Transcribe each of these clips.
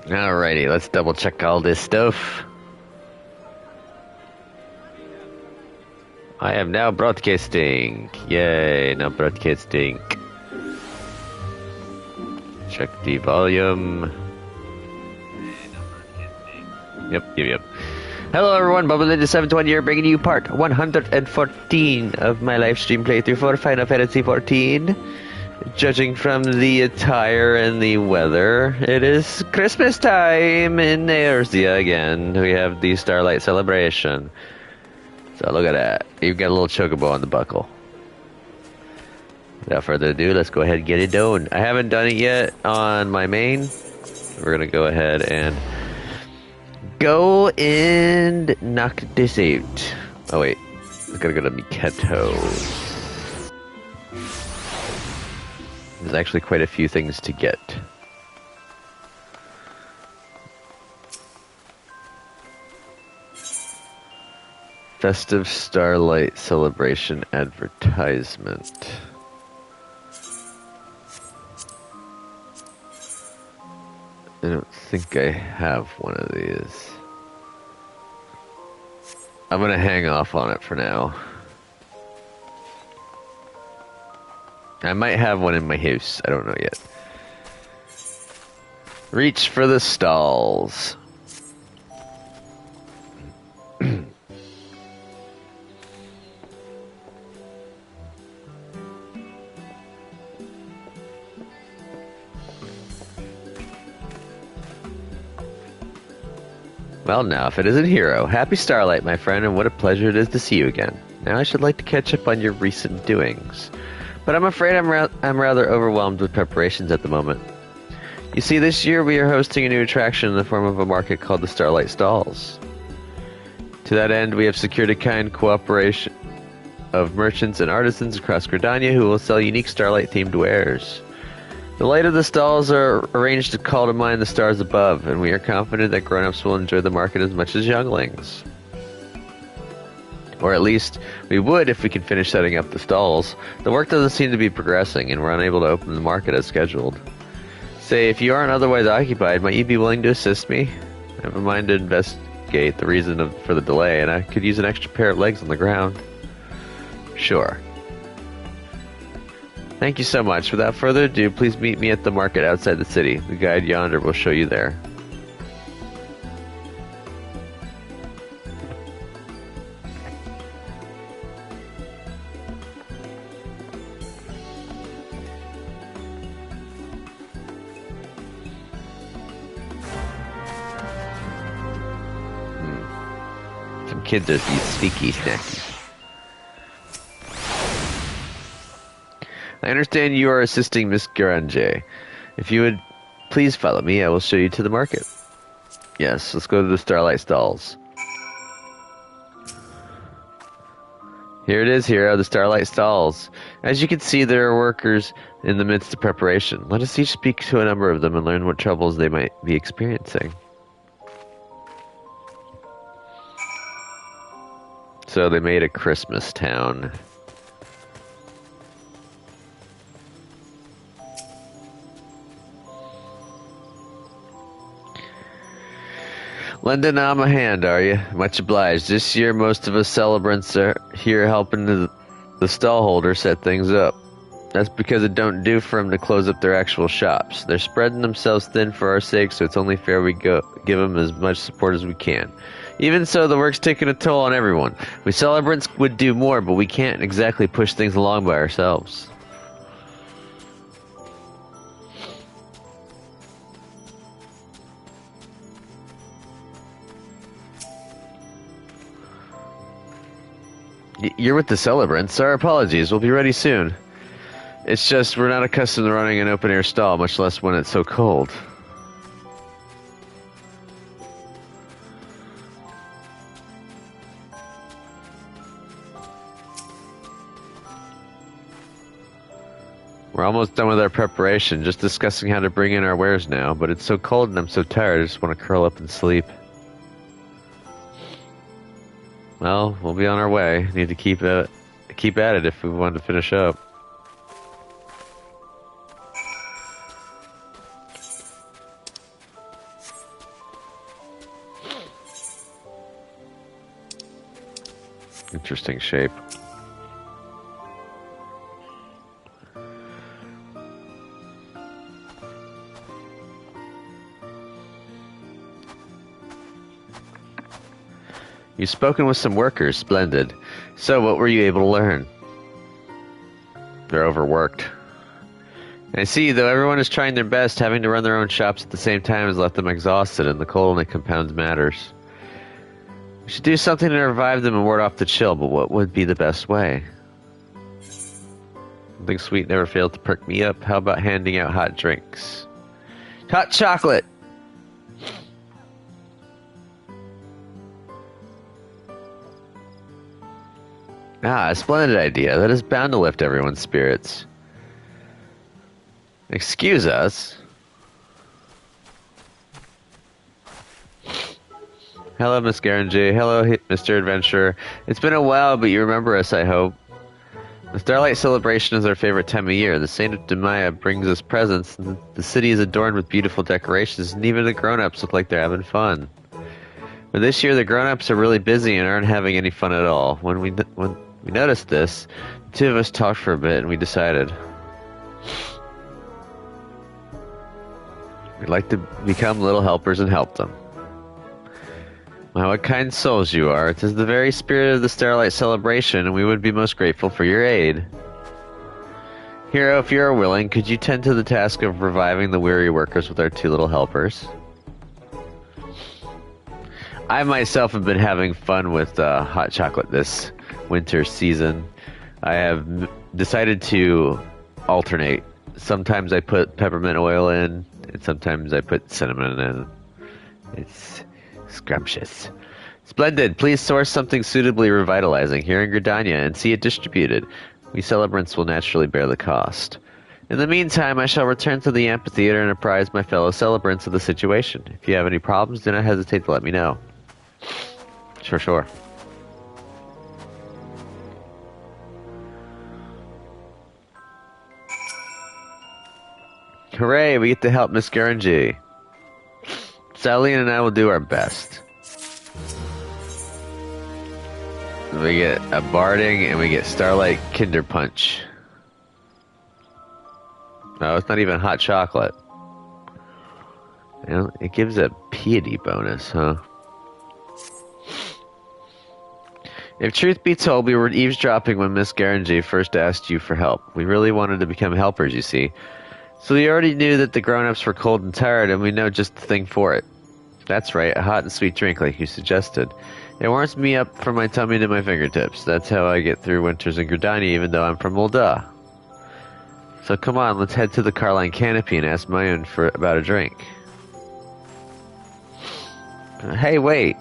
Alrighty, let's double check all this stuff. I am now broadcasting. Yay, now broadcasting. Check the volume. Yep. Hello everyone, Bubble Ninja 720 here, bringing you part 114 of my live stream playthrough for Final Fantasy 14. Judging from the attire and the weather, it is Christmas time in Eorzea again. We have the Starlight Celebration. So look at that. You've got a little chocobo on the buckle. Without further ado, let's go ahead and get it done. I haven't done it yet on my main. We're going to go ahead and go and knock this out. Oh wait, I gotta go to Miketo. There's actually quite a few things to get. Festive Starlight Celebration advertisement. I don't think I have one of these. I'm gonna hang off on it for now. I might have one in my house. I don't know yet. Reach for the stalls. Well now, if it isn't Hero, happy Starlight, my friend, and what a pleasure it is to see you again. Now I should like to catch up on your recent doings. But I'm afraid I'm rather overwhelmed with preparations at the moment. You see, this year we are hosting a new attraction in the form of a market called the Starlight Stalls. To that end, we have secured a kind cooperation of merchants and artisans across Gridania who will sell unique Starlight-themed wares. The light of the stalls are arranged to call to mind the stars above, and we are confident that grown-ups will enjoy the market as much as younglings. Or at least, we would if we could finish setting up the stalls. The work doesn't seem to be progressing, and we're unable to open the market as scheduled. Say, if you aren't otherwise occupied, might you be willing to assist me? I have a mind to investigate the reason for the delay, and I could use an extra pair of legs on the ground. Sure. Thank you so much. Without further ado, please meet me at the market outside the city. The guide yonder will show you there. Some kids are these sneaky snackies. I understand you are assisting Miss Garanje. If you would please follow me, I will show you to the market. Yes, let's go to the Starlight Stalls. Here it is, Hero, the Starlight Stalls. As you can see, there are workers in the midst of preparation. Let us each speak to a number of them and learn what troubles they might be experiencing. So they made a Christmas town. Lend an arm a hand, are you? Much obliged. This year, most of us celebrants are here helping the stallholder set things up. That's because it don't do for them to close up their actual shops. They're spreading themselves thin for our sake, so it's only fair we give them as much support as we can. Even so, the work's taking a toll on everyone. We celebrants would do more, but we can't exactly push things along by ourselves. You're with the celebrants. Our apologies. We'll be ready soon. It's just we're not accustomed to running an open-air stall, much less when it's so cold. We're almost done with our preparation, just discussing how to bring in our wares now, but it's so cold and I'm so tired I just want to curl up and sleep. Well, we'll be on our way. Need to keep at it if we want to finish up. Interesting shape. You've spoken with some workers. Splendid. So, what were you able to learn? They're overworked. I see, though everyone is trying their best, having to run their own shops at the same time has left them exhausted, and the cold only compounds matters. We should do something to revive them and ward off the chill, but what would be the best way? Something sweet never failed to perk me up. How about handing out hot drinks? Hot chocolate! Ah, a splendid idea. That is bound to lift everyone's spirits. Excuse us. Hello, Miss Garangy. Hello, Mr. Adventurer. It's been a while, but you remember us, I hope. The Starlight Celebration is our favorite time of year. The Saint of Demaya brings us presents, and the city is adorned with beautiful decorations, and even the grown-ups look like they're having fun. But this year, the grown-ups are really busy and aren't having any fun at all. When we noticed this, the two of us talked for a bit, and we decided we'd like to become little helpers and help them. Wow, what kind souls you are. It is the very spirit of the Starlight Celebration, and we would be most grateful for your aid. Hero, if you are willing, could you tend to the task of reviving the weary workers with our two little helpers? I myself have been having fun with hot chocolate this winter season. I have decided to alternate. Sometimes I put peppermint oil in, and sometimes I put cinnamon in. It's scrumptious. Splendid. Please source something suitably revitalizing here in Gridania and see it distributed. We celebrants will naturally bear the cost. In the meantime, I shall return to the amphitheater and apprise my fellow celebrants of the situation. If you have any problems, do not hesitate to let me know. Sure. Hooray, we get to help Miss Garangy. Sally and I will do our best. We get a barding and we get Starlight Kinder Punch. No, it's not even hot chocolate. You know, it gives a piety bonus, huh? If truth be told, we were eavesdropping when Miss Garangy first asked you for help. We really wanted to become helpers, you see. So we already knew that the grown-ups were cold and tired, and we know just the thing for it. That's right, a hot and sweet drink like you suggested. It warms me up from my tummy to my fingertips. That's how I get through winters in Gridania, even though I'm from Molda. So come on, let's head to the Carline Canopy and ask Mayun about a drink. Hey, wait!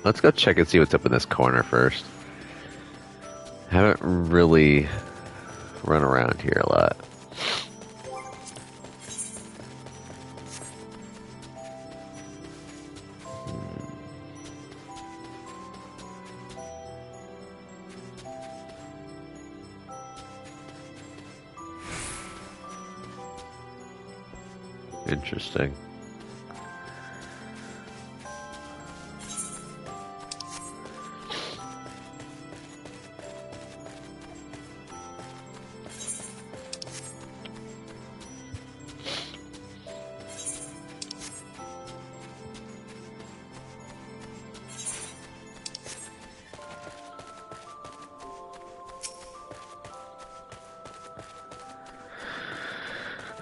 Let's go check and see what's up in this corner first. I haven't really run around here a lot. Interesting.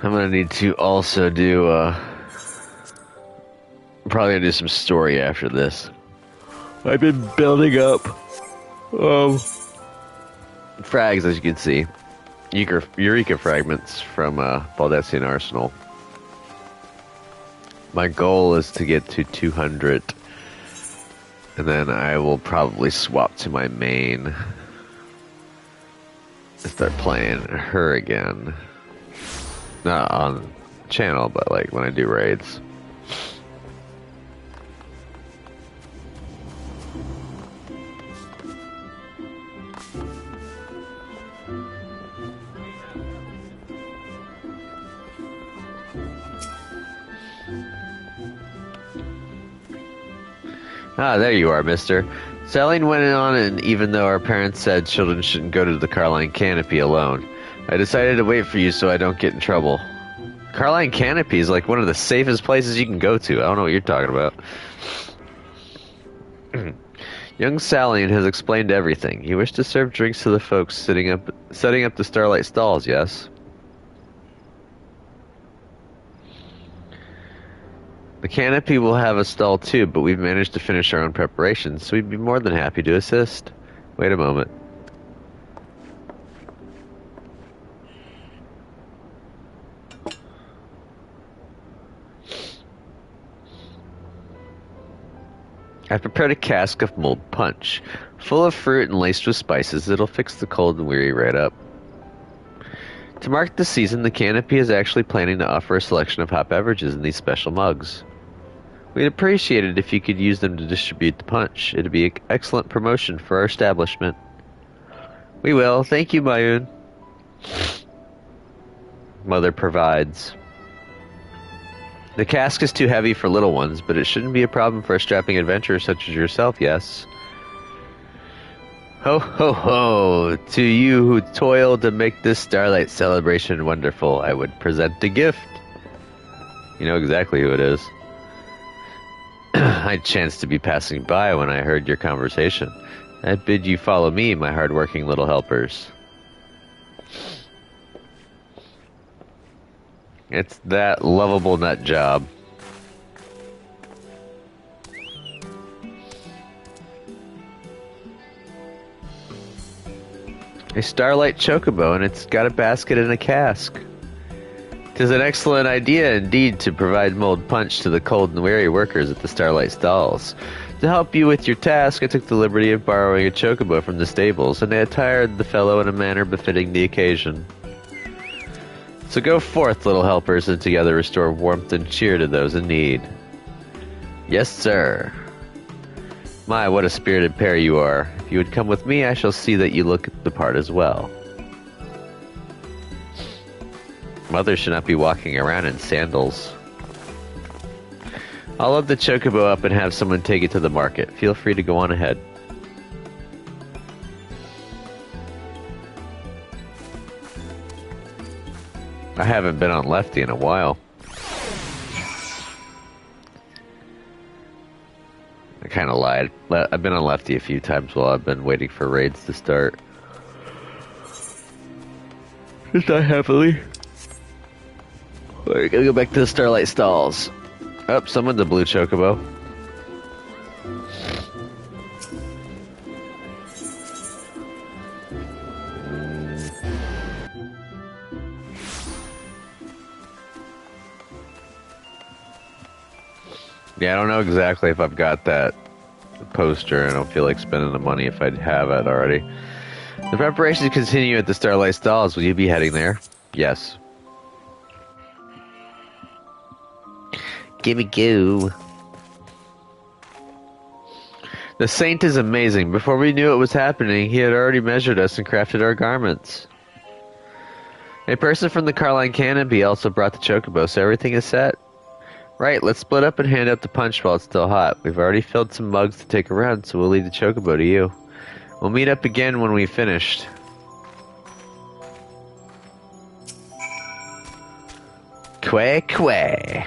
I'm gonna need to also do, probably gonna do some story after this. I've been building up, frags, as you can see. Eureka fragments from, Baldessian Arsenal. My goal is to get to 200, and then I will probably swap to my main and start playing her again. Not on channel, but like when I do raids. Ah, there you are, mister. Selling went on, and even though our parents said children shouldn't go to the Carline Canopy alone, I decided to wait for you so I don't get in trouble. Carline Canopy is like one of the safest places you can go to. I don't know what you're talking about. Young Salian has explained everything. You wish to serve drinks to the folks setting up the Starlight stalls, yes? The Canopy will have a stall too, but we've managed to finish our own preparations, so we'd be more than happy to assist. Wait a moment. I've prepared a cask of mulled punch, full of fruit and laced with spices that'll fix the cold and weary right up. To mark the season, the Canopy is actually planning to offer a selection of hot beverages in these special mugs. We'd appreciate it if you could use them to distribute the punch. It'd be an excellent promotion for our establishment. We will. Thank you, Mayun. Mother provides. The cask is too heavy for little ones, but it shouldn't be a problem for a strapping adventurer such as yourself, yes? Ho ho ho! To you who toiled to make this Starlight celebration wonderful, I would present a gift. You know exactly who it is. I chanced to be passing by when I heard your conversation. I bid you follow me, my hard-working little helpers. It's that lovable nut job. A Starlight Chocobo, and it's got a basket and a cask. 'Tis an excellent idea indeed to provide mulled punch to the cold and weary workers at the Starlight stalls. To help you with your task, I took the liberty of borrowing a chocobo from the stables, and I attired the fellow in a manner befitting the occasion. So go forth, little helpers, and together restore warmth and cheer to those in need. Yes, sir. My, what a spirited pair you are. If you would come with me, I shall see that you look the part as well. Mother should not be walking around in sandals. I'll load the chocobo up and have someone take it to the market. Feel free to go on ahead. I haven't been on Lefty in a while. I kind of lied. I've been on Lefty a few times while I've been waiting for raids to start. Just not happily. We're gonna go back to the Starlight stalls. Oh, someone's a blue chocobo. Yeah, I don't know exactly if I've got that poster. I don't feel like spending the money if I have it already. The preparations continue at the Starlight Stalls. Will you be heading there? Yes. Gimme go. The Saint is amazing. Before we knew it was happening, he had already measured us and crafted our garments. A person from the Carline Canopy also brought the chocobo, so everything is set. Right, let's split up and hand out the punch while it's still hot. We've already filled some mugs to take around, so we'll leave the chocobo to you. We'll meet up again when we've finished. Quay, quay.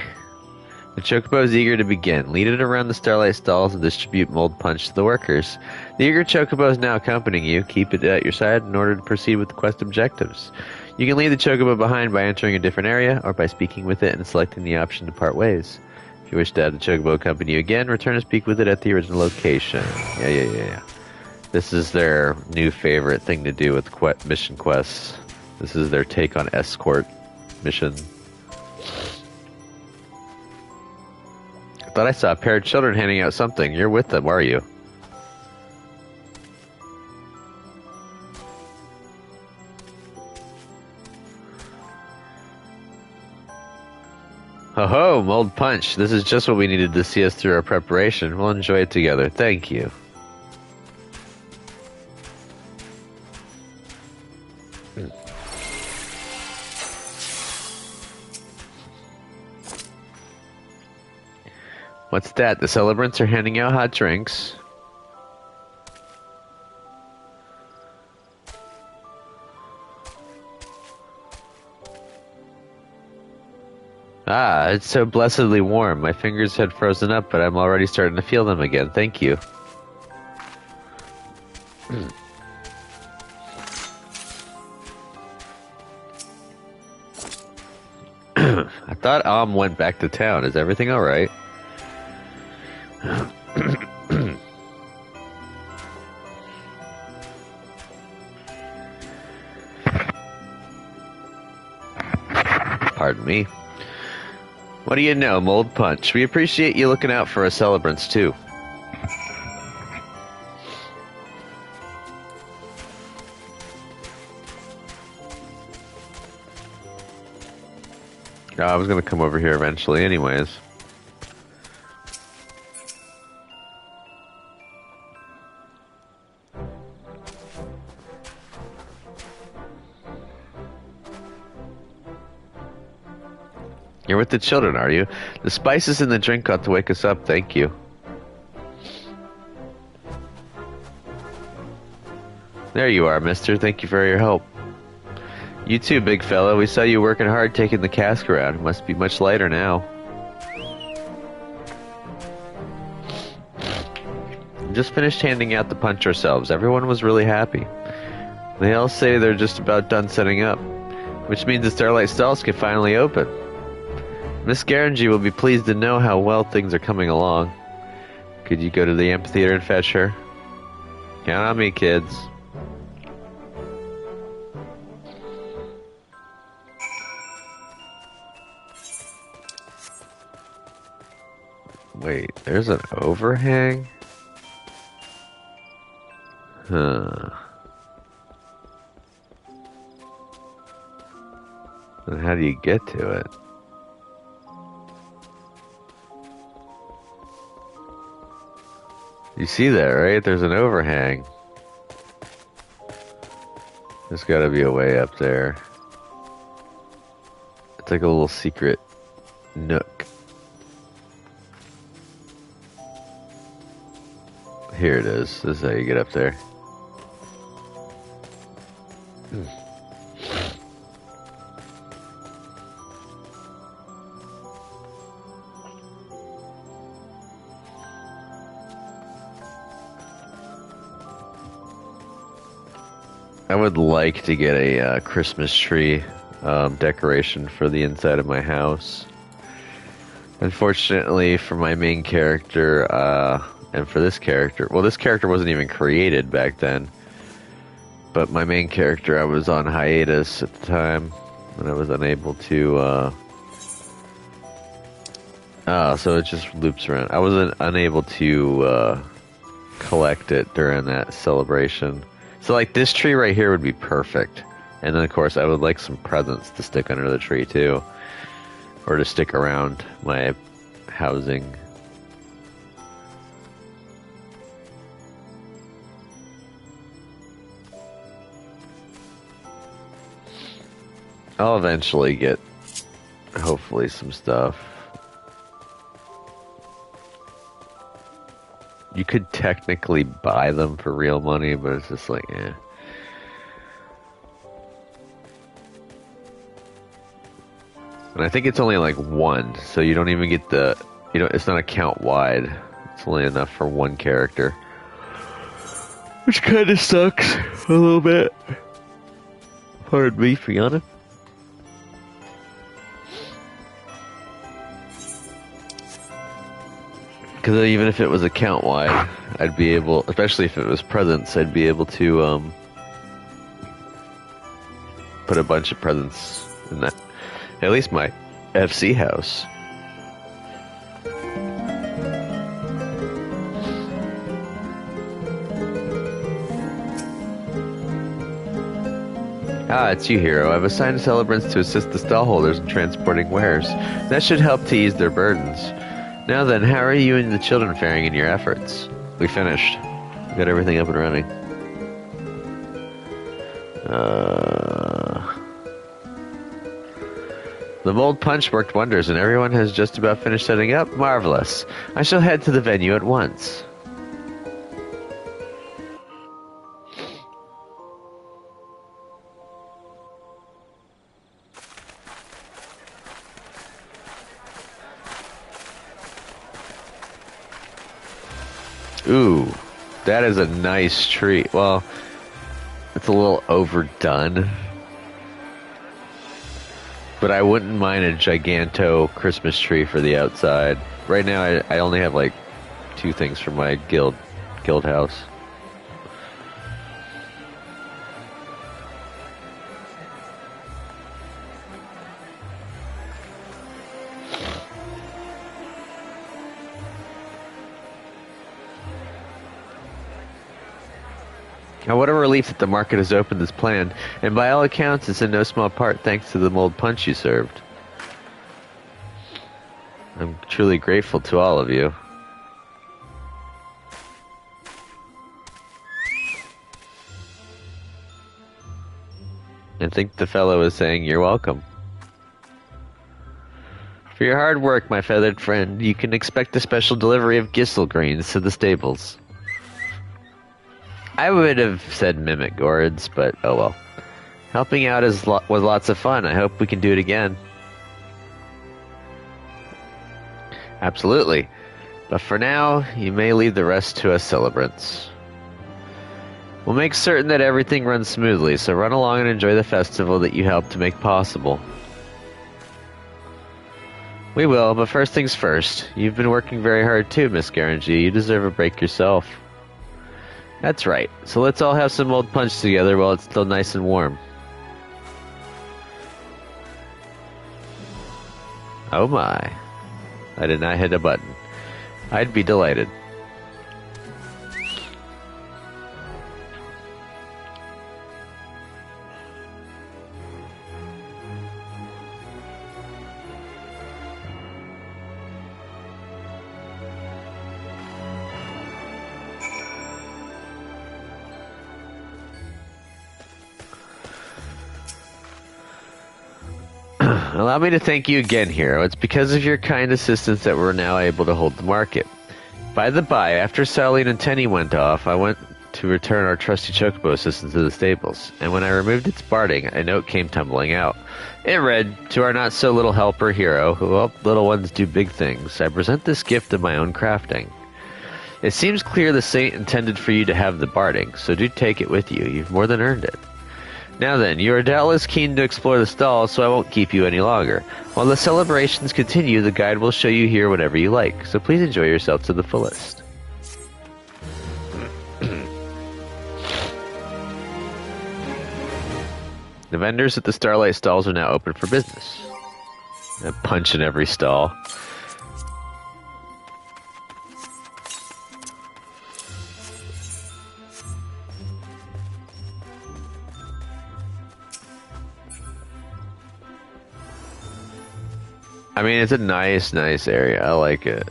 The chocobo is eager to begin. Lead it around the Starlight stalls and distribute mulled punch to the workers. The eager chocobo is now accompanying you. Keep it at your side in order to proceed with the quest objectives. You can leave the chocobo behind by entering a different area or by speaking with it and selecting the option to part ways. If you wish to have the chocobo accompany you again, return and speak with it at the original location. Yeah. This is their new favorite thing to do with mission quests. This is their take on escort mission. I thought I saw a pair of children handing out something. You're with them, are you? Ho ho, mulled punch. This is just what we needed to see us through our preparation. We'll enjoy it together. Thank you. What's that? The celebrants are handing out hot drinks. Ah, it's so blessedly warm. My fingers had frozen up, but I'm already starting to feel them again. Thank you. I thought went back to town. Is everything alright? Pardon me. What do you know, Mold Punch? We appreciate you looking out for our celebrants, too. I was going to come over here eventually anyways. You're with the children, are you? The spices in the drink ought to wake us up, thank you. There you are, mister. Thank you for your help. You too, big fella. We saw you working hard taking the cask around. It must be much lighter now. Just finished handing out the punch ourselves. Everyone was really happy. They all say they're just about done setting up, which means the Starlight Stalls can finally open. Miss Garangy will be pleased to know how well things are coming along. Could you go to the amphitheater and fetch her? Count on me, kids. Wait, there's an overhang? Huh. And how do you get to it? You see that, right? There's an overhang. There's gotta be a way up there. It's like a little secret nook. Here it is. This is how you get up there. I would like to get a Christmas tree decoration for the inside of my house. Unfortunately, for my main character, and for this character, well, this character wasn't even created back then, but my main character, I was on hiatus at the time, and I was unable to, so it just loops around. I wasn't unable to, collect it during that celebration. So, like, this tree right here would be perfect. And then, of course, I would like some presents to stick under the tree, too. Or to stick around my housing. I'll eventually get, hopefully, some stuff. You could technically buy them for real money, but it's just like, eh. And I think it's only like one, so you don't even get the, it's not a count wide. It's only enough for one character. Which kind of sucks a little bit. Pardon me, Fiona. Because even if it was account wide, I'd be able, especially if it was presents, I'd be able to put a bunch of presents in that. At least my FC house. Ah, it's you, Hero. I've assigned celebrants to assist the stallholders in transporting wares. That should help to ease their burdens. Now then, how are you and the children faring in your efforts? We finished. We got everything up and running. The mold punch worked wonders and everyone has just about finished setting up. Marvelous. I shall head to the venue at once. Ooh, that is a nice tree. Well, it's a little overdone. But I wouldn't mind a giganto Christmas tree for the outside. Right now, I only have like 2 things for my guild house. Now, what a relief that the market has opened as planned, and by all accounts, it's in no small part thanks to the mold punch you served. I'm truly grateful to all of you. I think the fellow is saying you're welcome. For your hard work, my feathered friend, you can expect a special delivery of Gissel greens to the stables. I would have said mimic gourds, but oh well. Helping out was lots of fun. I hope we can do it again. Absolutely. But for now, you may leave the rest to us celebrants. We'll make certain that everything runs smoothly, so run along and enjoy the festival that you helped to make possible. We will, but first things first. You've been working very hard too, Miss Garangie. You deserve a break yourself. That's right. So let's all have some mold punch together while it's still nice and warm. Oh my. I did not hit a button. I'd be delighted. Allow me to thank you again, Hero. It's because of your kind assistance that we're now able to hold the market. By the by, after Saline and Tenny went off, I went to return our trusty chocobo assistant to the stables, and when I removed its barding, a note came tumbling out. It read, "To our not-so-little helper, Hero, who helped little ones do big things, I present this gift of my own crafting. It seems clear the saint intended for you to have the barding, so do take it with you. You've more than earned it. Now then, you are doubtless keen to explore the stalls, so I won't keep you any longer. While the celebrations continue, the guide will show you here whatever you like, so please enjoy yourself to the fullest." The vendors at the Starlight stalls are now open for business. A punch in every stall. I mean, it's a nice area. I like it.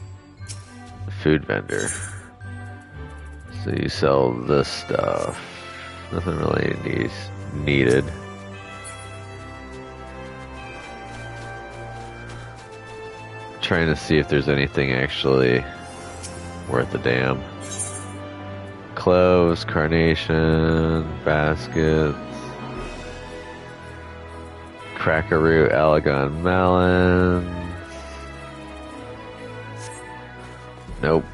Food vendor. So you sell this stuff. Nothing really needed. Trying to see if there's anything actually worth a damn. Cloves, carnation, baskets. Crackaroo, Allegon melons. Nope.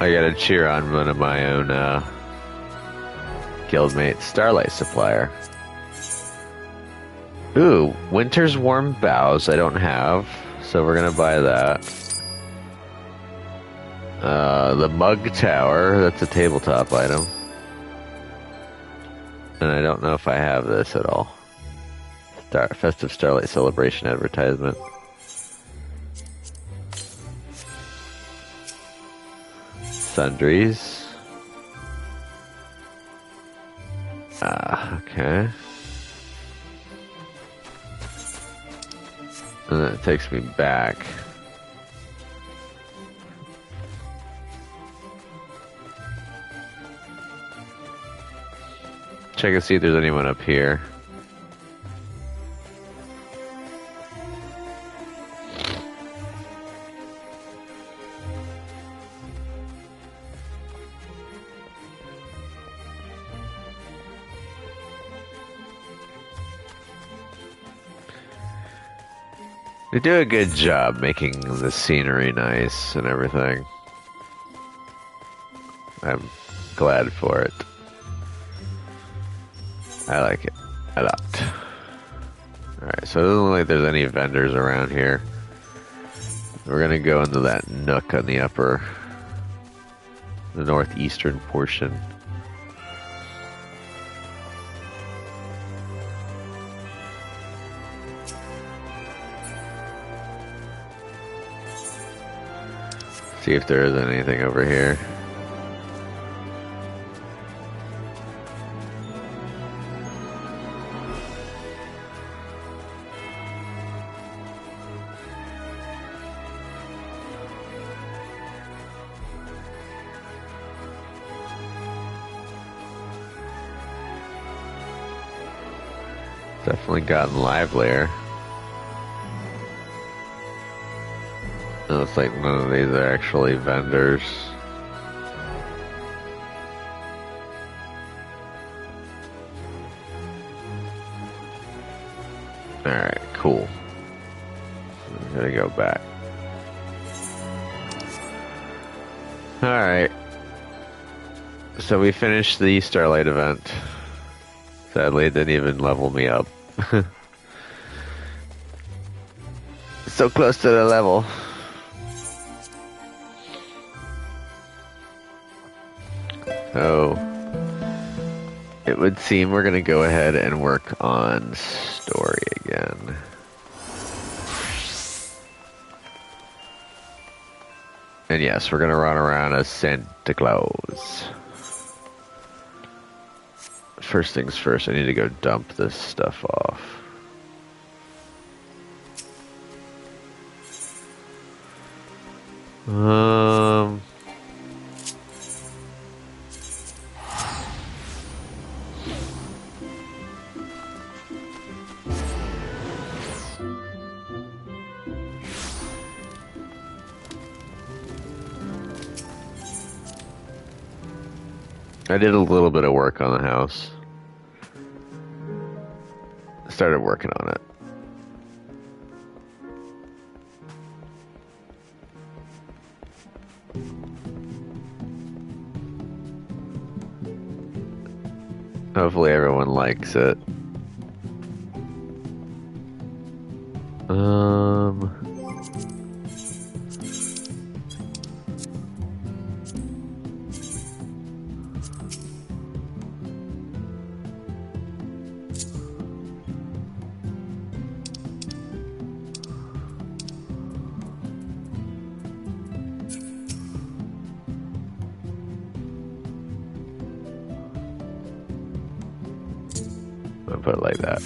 I gotta cheer on one of my own guildmates, Starlight Supplier. Ooh, Winter's Warm Boughs I don't have, so we're gonna buy that. The Mug Tower, that's a tabletop item. And I don't know if I have this at all. Festive Starlight Celebration advertisement. Sundries. Okay. And then it takes me back. Check and see if there's anyone up here. They do a good job making the scenery nice and everything. I'm glad for it. I like it a lot. Alright, so it doesn't look like there's any vendors around here. We're gonna go into that nook on the the northeastern portion. See if there is anything over here. Definitely gotten livelier. It looks like none of these are actually vendors. Alright, cool. I'm gonna go back. Alright. So we finished the Starlight event. Sadly, it didn't even level me up. So close to the level. So, it would seem we're going to go ahead and work on story again. And yes, we're going to run around as Santa Claus. First things first, I need to go dump this stuff off. I did a little bit of work on the house. Started working on it. Hopefully everyone likes it. I'll put it like that.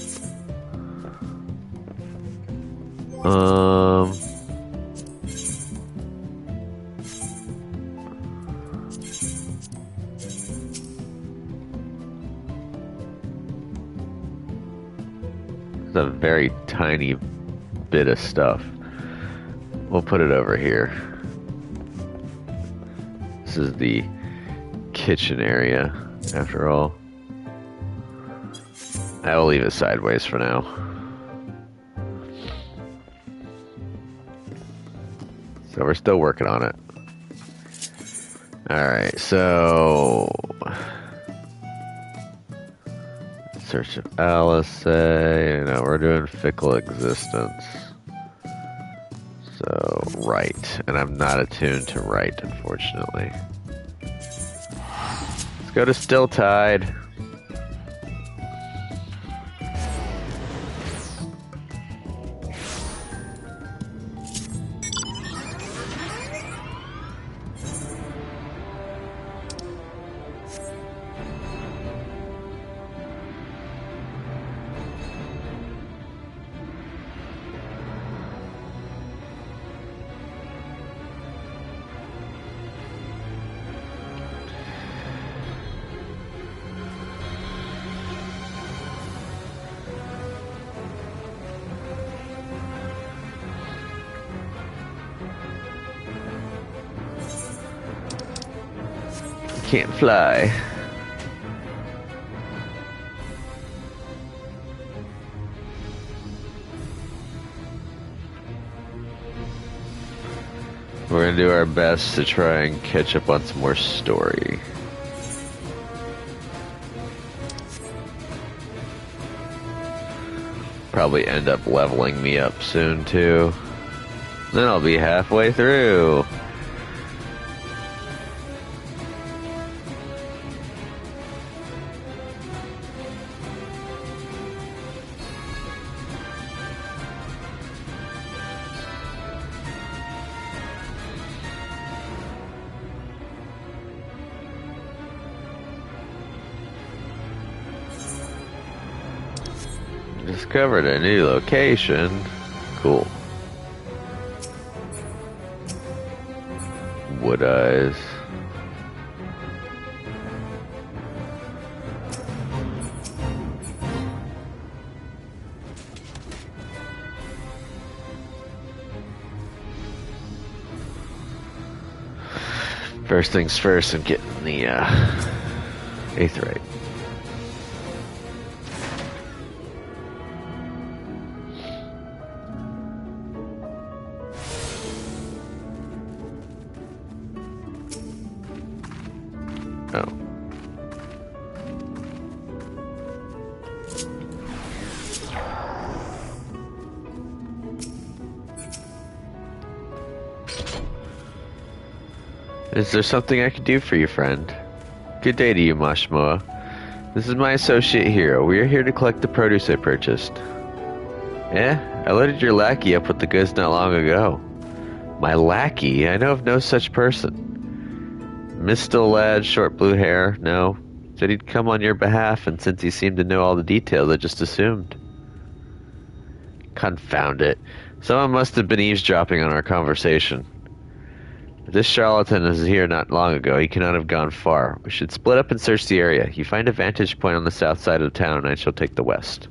It's a very tiny bit of stuff. We'll put it over here. This is the kitchen area, after all. I will leave it sideways for now. So we're still working on it. Alright, so... Search of Alice, no, we're doing fickle existence. So, right. And I'm not attuned to right, unfortunately. Let's go to Still Tide. can't fly. We're gonna do our best to try and catch up on some more story. Probably end up leveling me up soon too. Then I'll be halfway through. Discovered a new location. Cool. Wood eyes. First things first, I'm getting the aetheryte. Is there something I can do for you, friend? Good day to you, Mashmoa. This is my associate Hero. We are here to collect the produce I purchased. Eh? I loaded your lackey up with the goods not long ago. My lackey? I know of no such person. Mistil lad, short blue hair. No. Said he'd come on your behalf, and since he seemed to know all the details, I just assumed. Confound it. Someone must have been eavesdropping on our conversation. If this charlatan was here not long ago, he cannot have gone far. We should split up and search the area. You find a vantage point on the south side of town, and I shall take the west.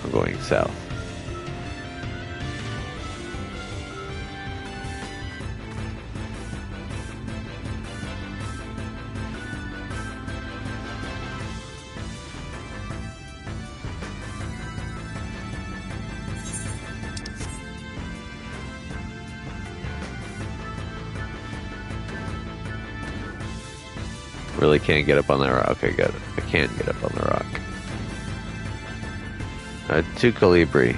I'm going south. Really can't get up on that rock. Okay, good. I can get up on the rock. 2 Calibri.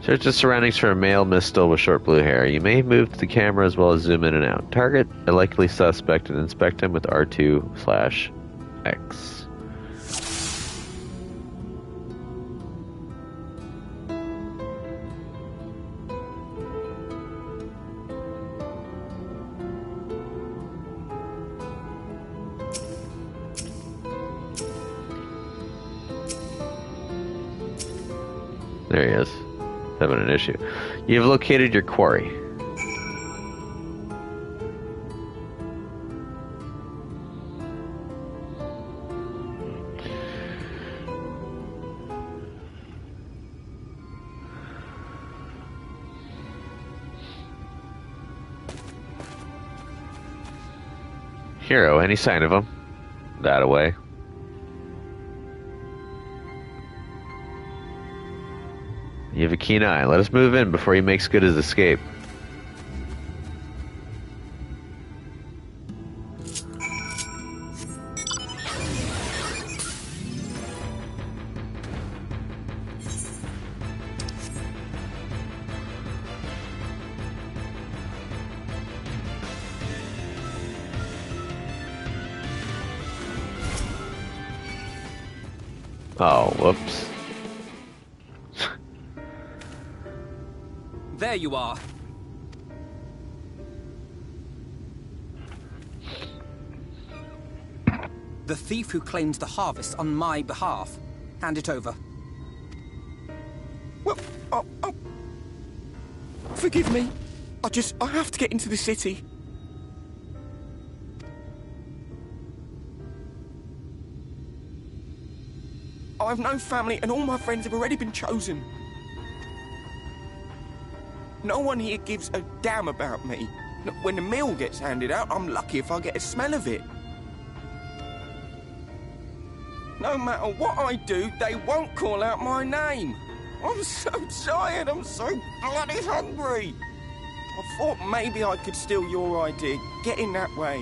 Search the surroundings for a male Mistil with short blue hair. You may move the camera as well as zoom in and out. Target a likely suspect and inspect him with R2/X. There he is. Having an issue. You have located your quarry. Hero, any sign of him? That away. You have a keen eye. Let us move in before he makes good his escape. Oh, whoops. There you are. The thief who claims the harvest on my behalf. Hand it over. Whoop. Oh, oh. Forgive me. I have to get into the city. I have no family and all my friends have already been chosen. No one here gives a damn about me. When the meal gets handed out, I'm lucky if I get a smell of it. No matter what I do, they won't call out my name. I'm so tired, I'm so bloody hungry. I thought maybe I could steal your idea, get in that way.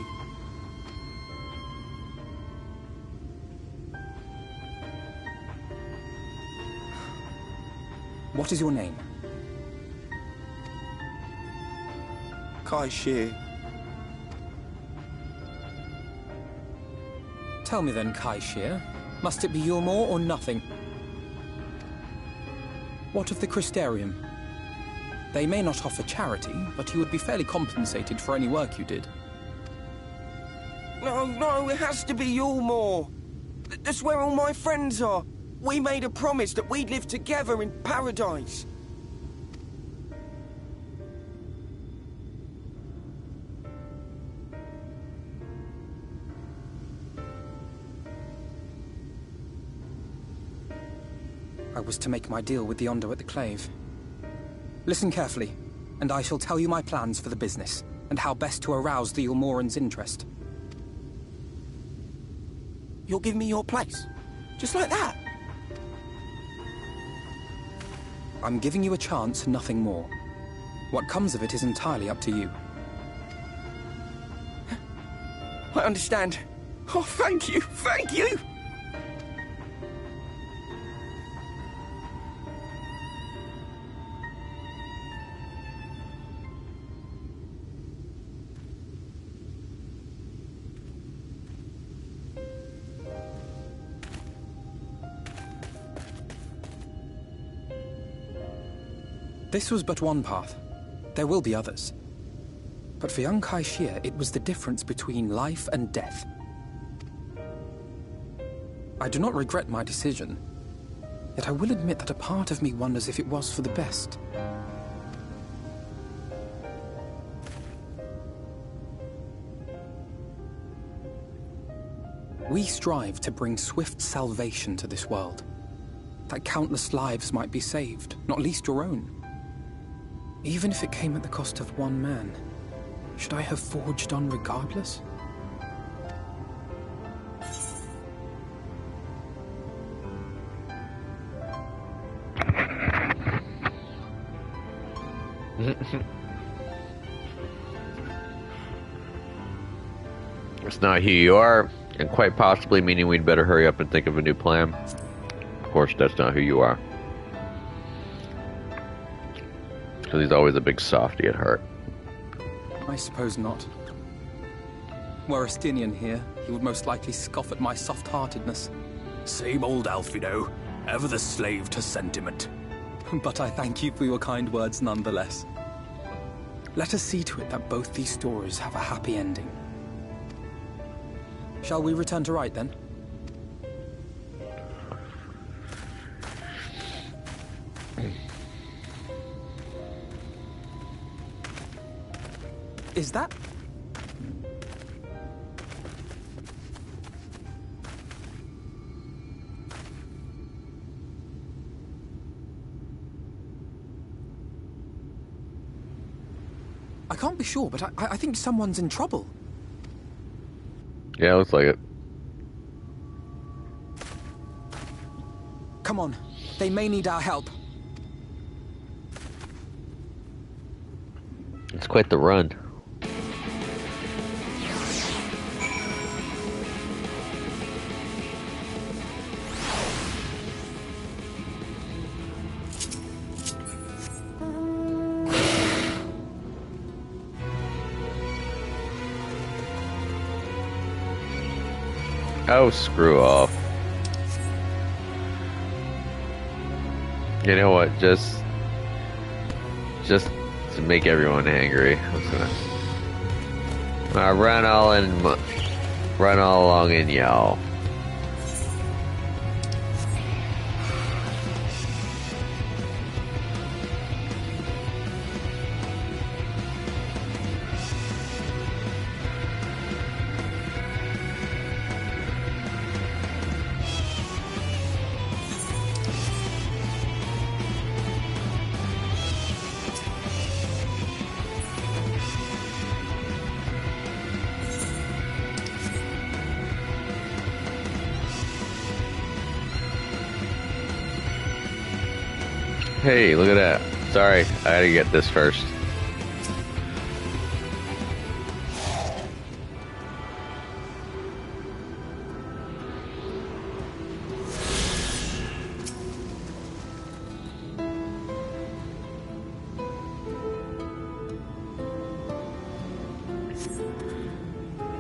What is your name? Kai-Shir. Tell me then, Kai-Shir, must it be Yulmore or nothing? What of the Christerium? They may not offer charity, but you would be fairly compensated for any work you did. No, it has to be Yulmore. That's where all my friends are. We made a promise that we'd live together in paradise. I was to make my deal with the Ondo at the Clave. Listen carefully, and I shall tell you my plans for the business, and how best to arouse the Yulmoran's interest. You'll give me your place? Just like that? I'm giving you a chance, nothing more. What comes of it is entirely up to you. I understand. Oh, thank you, thank you! This was but one path. There will be others. But for young Kai-Shir, it was the difference between life and death. I do not regret my decision, yet I will admit that a part of me wonders if it was for the best. We strive to bring swift salvation to this world, that countless lives might be saved, not least your own. Even if it came at the cost of one man, should I have forged on regardless? It's not who you are, and quite possibly meaning we'd better hurry up and think of a new plan. Of course, that's not who you are. Because he's always a big softy at heart. I suppose not. Were Estinian here, he would most likely scoff at my soft-heartedness. Same old Alfredo, ever the slave to sentiment. But I thank you for your kind words nonetheless. Let us see to it that both these stories have a happy ending. Shall we return to Wright then? Is that... I can't be sure, but I think someone's in trouble. Yeah, looks like it. Come on, they may need our help. It's quite the run. Oh, screw off. You know what? Just to make everyone angry, I'm gonna run all along in y'all. Hey, look at that. Sorry, I gotta get this first.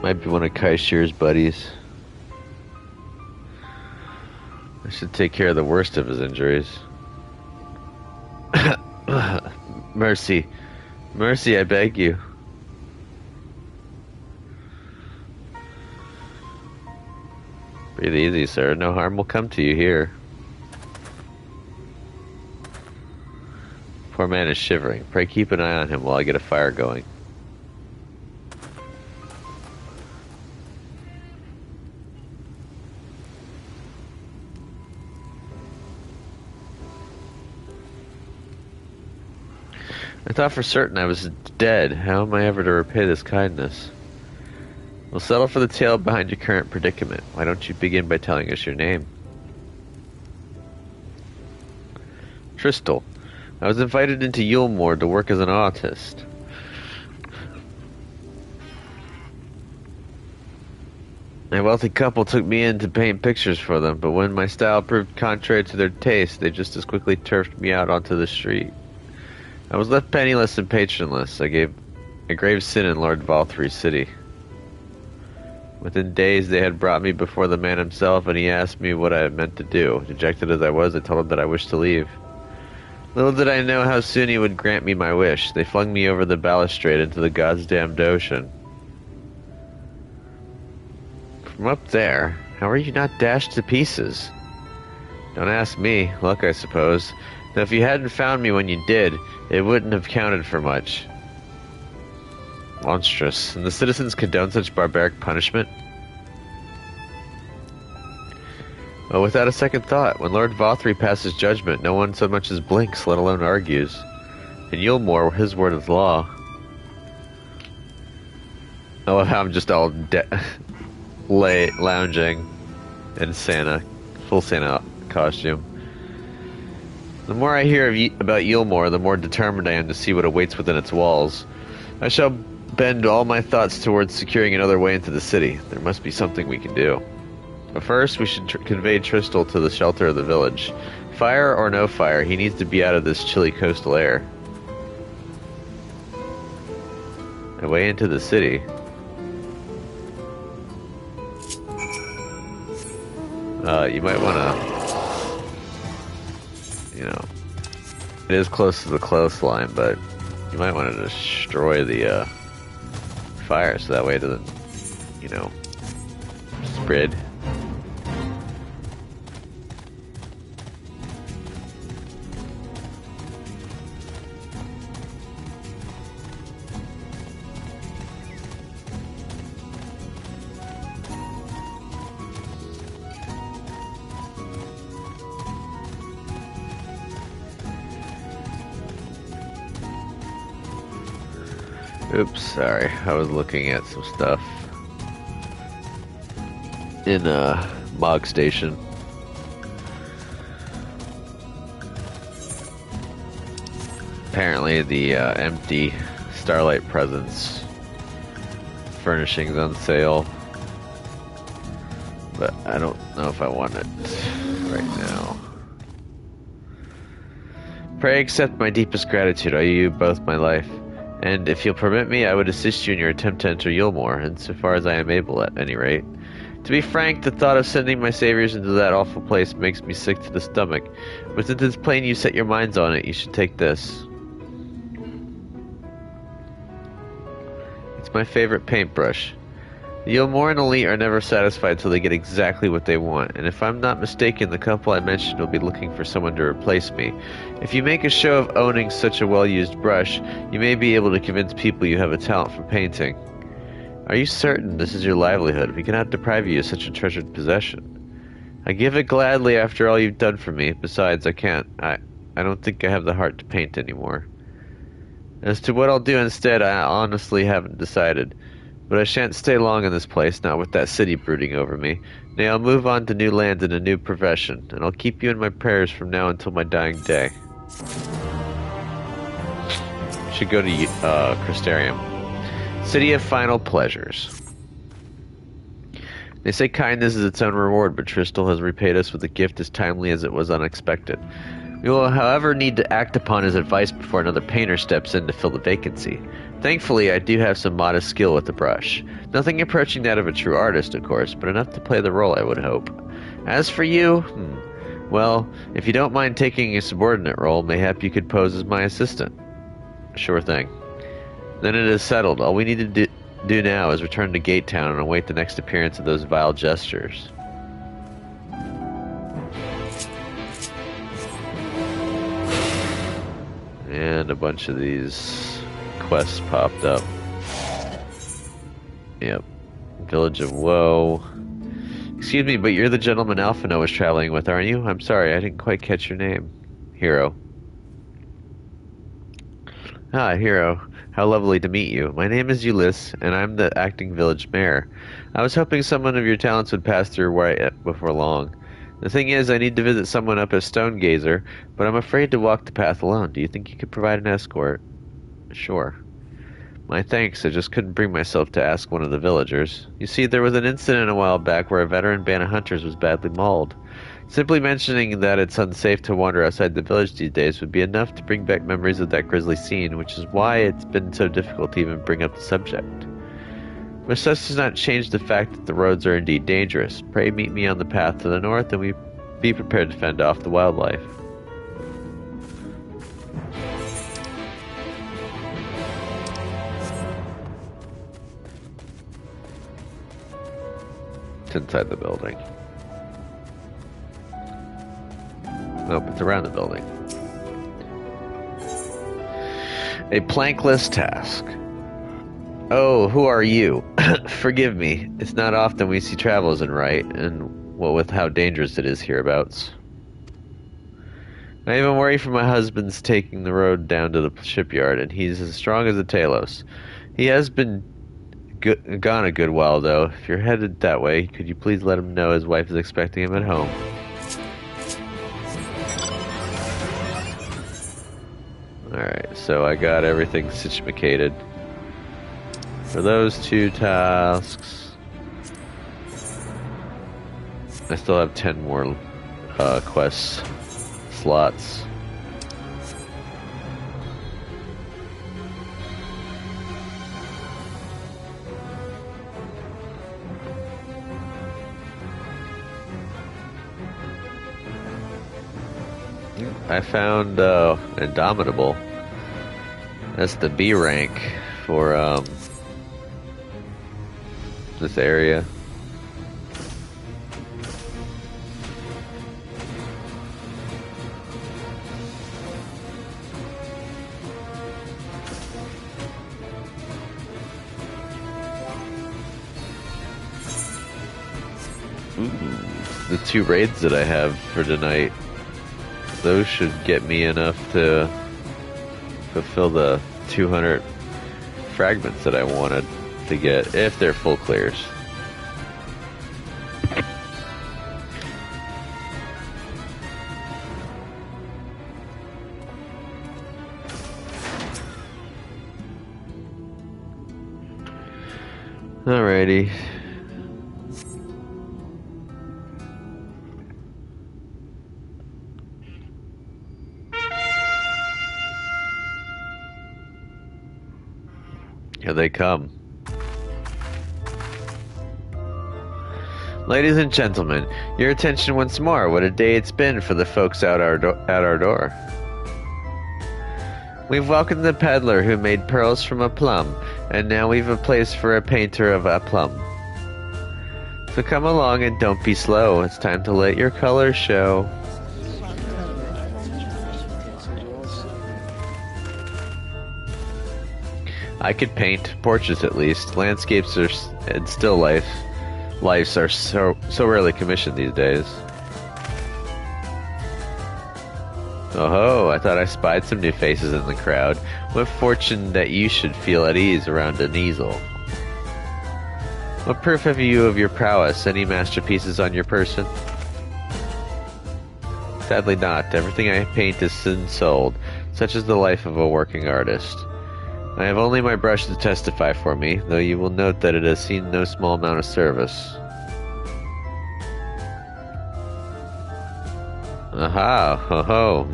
Might be one of Kaishir's buddies. I should take care of the worst of his injuries. Mercy. Mercy, I beg you. Breathe easy, sir. No harm will come to you here. Poor man is shivering. Pray keep an eye on him while I get a fire going. I thought for certain I was dead. How am I ever to repay this kindness? We'll settle for the tale behind your current predicament. Why don't you begin by telling us your name? Tristal. I was invited into Yulemoor to work as an artist. A wealthy couple took me in to paint pictures for them, but when my style proved contrary to their taste, they just as quickly turfed me out onto the street. I was left penniless and patronless. I gave a grave sin in Lord Valthry's city. Within days they had brought me before the man himself, and he asked me what I had meant to do. Dejected as I was, I told him that I wished to leave. Little did I know how soon he would grant me my wish. They flung me over the balustrade into the goddamned ocean. From up there, how are you not dashed to pieces? Don't ask me. Luck, I suppose. Though if you hadn't found me when you did, it wouldn't have counted for much. Monstrous. And the citizens condone such barbaric punishment? Well, without a second thought, when Lord Valthry passes judgment, no one so much as blinks, let alone argues. In Yulemoor, his word is law. I love how I'm just all lounging in full Santa costume. The more I hear about Yulemoor, the more determined I am to see what awaits within its walls. I shall bend all my thoughts towards securing another way into the city. There must be something we can do. But first, we should convey Tristal to the shelter of the village. Fire or no fire, he needs to be out of this chilly coastal air. A way into the city. You might want to... You know, it is close to the coastline, but you might want to destroy the fire so that way it doesn't, you know, spread. Oops, sorry. I was looking at some stuff in Mog Station. Apparently the empty Starlight Presence furnishings on sale, but I don't know if I want it right now. Pray accept my deepest gratitude. I owe you both my life. And if you'll permit me, I would assist you in your attempt to enter Yulemoor, insofar as I am able, at any rate. To be frank, the thought of sending my saviors into that awful place makes me sick to the stomach. But since it's plain you set your minds on it, you should take this. It's my favorite paintbrush. The Yulemoor and elite are never satisfied till they get exactly what they want, and if I'm not mistaken, the couple I mentioned will be looking for someone to replace me. If you make a show of owning such a well-used brush, you may be able to convince people you have a talent for painting. Are you certain this is your livelihood? We cannot deprive you of such a treasured possession. I give it gladly after all you've done for me. Besides, I can't. I don't think I have the heart to paint anymore. As to what I'll do instead, I honestly haven't decided. But I shan't stay long in this place, not with that city brooding over me. Nay, I'll move on to new lands and a new profession, and I'll keep you in my prayers from now until my dying day. Should go to Crystarium. City of Final Pleasures. They say kindness is its own reward, but Tristal has repaid us with a gift as timely as it was unexpected. We will, however, need to act upon his advice before another painter steps in to fill the vacancy. Thankfully, I do have some modest skill with the brush. Nothing approaching that of a true artist, of course, but enough to play the role, I would hope. As for you, well, if you don't mind taking a subordinate role, mayhap you could pose as my assistant. Sure thing. Then it is settled. All we need to do now is return to Gate Town and await the next appearance of those vile jesters. And a bunch of these quests popped up. Yep. Village of Woe. Excuse me, but you're the gentleman Alphino was traveling with, aren't you? I'm sorry, I didn't quite catch your name. Hero. Ah, Hero. How lovely to meet you. My name is Ulysse, and I'm the acting village mayor. I was hoping someone of your talents would pass through right before long. The thing is, I need to visit someone up as Stonegazer, but I'm afraid to walk the path alone. Do you think you could provide an escort? Sure. My thanks, I just couldn't bring myself to ask one of the villagers. You see, there was an incident a while back where a veteran band of hunters was badly mauled. Simply mentioning that it's unsafe to wander outside the village these days would be enough to bring back memories of that grisly scene, which is why it's been so difficult to even bring up the subject. But such does not change the fact that the roads are indeed dangerous. Pray meet me on the path to the north, and we be prepared to fend off the wildlife. It's inside the building. Nope, it's around the building. A plankless task. Oh, who are you? Forgive me. It's not often we see travelers in Right, and what with how dangerous it is hereabouts. I even worry for my husband's taking the road down to the shipyard, and he's as strong as a Talos. He has been gone a good while, though. If you're headed that way, could you please let him know his wife is expecting him at home? Alright, so I got everything situated for those two tasks. I still have 10 more quest slots. I found Indomitable. That's the B rank for this area. The 2 raids that I have for tonight, those should get me enough to fulfill the 200 fragments that I wanted to get, if they're full clears. Alrighty. Here they come. Ladies and gentlemen, your attention once more. What a day it's been for the folks at our door. We've welcomed the peddler who made pearls from a plum, and now we've a place for a painter of a plum. So come along and don't be slow. It's time to let your colors show. I could paint portraits at least. Landscapes are and still lifes are so rarely commissioned these days. Oh ho, I thought I spied some new faces in the crowd. What fortune that you should feel at ease around an easel. What proof have you of your prowess? Any masterpieces on your person? Sadly not. Everything I paint is soon sold. Such is the life of a working artist. I have only my brush to testify for me, though you will note that it has seen no small amount of service. Aha, ho ho,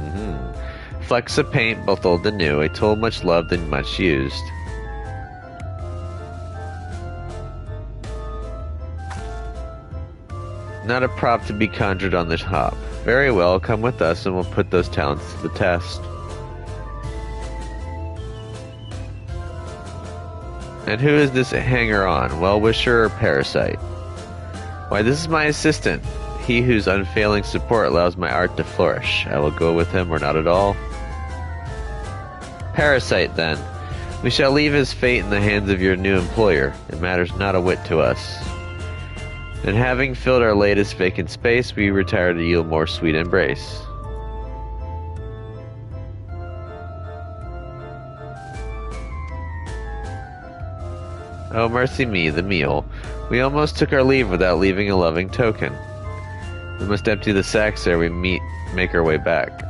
Flecks of paint, both old and new, a tool much loved and much used. Not a prop to be conjured on the top. Very well, come with us and we'll put those talents to the test. And who is this hanger-on, well-wisher or parasite? Why, this is my assistant, he whose unfailing support allows my art to flourish. I will go with him or not at all. Parasite, then. We shall leave his fate in the hands of your new employer. It matters not a whit to us. And having filled our latest vacant space, we retire to yield more sweet embrace. Oh, mercy me, the meal. We almost took our leave without leaving a loving token. We must empty the sacks ere we make our way back.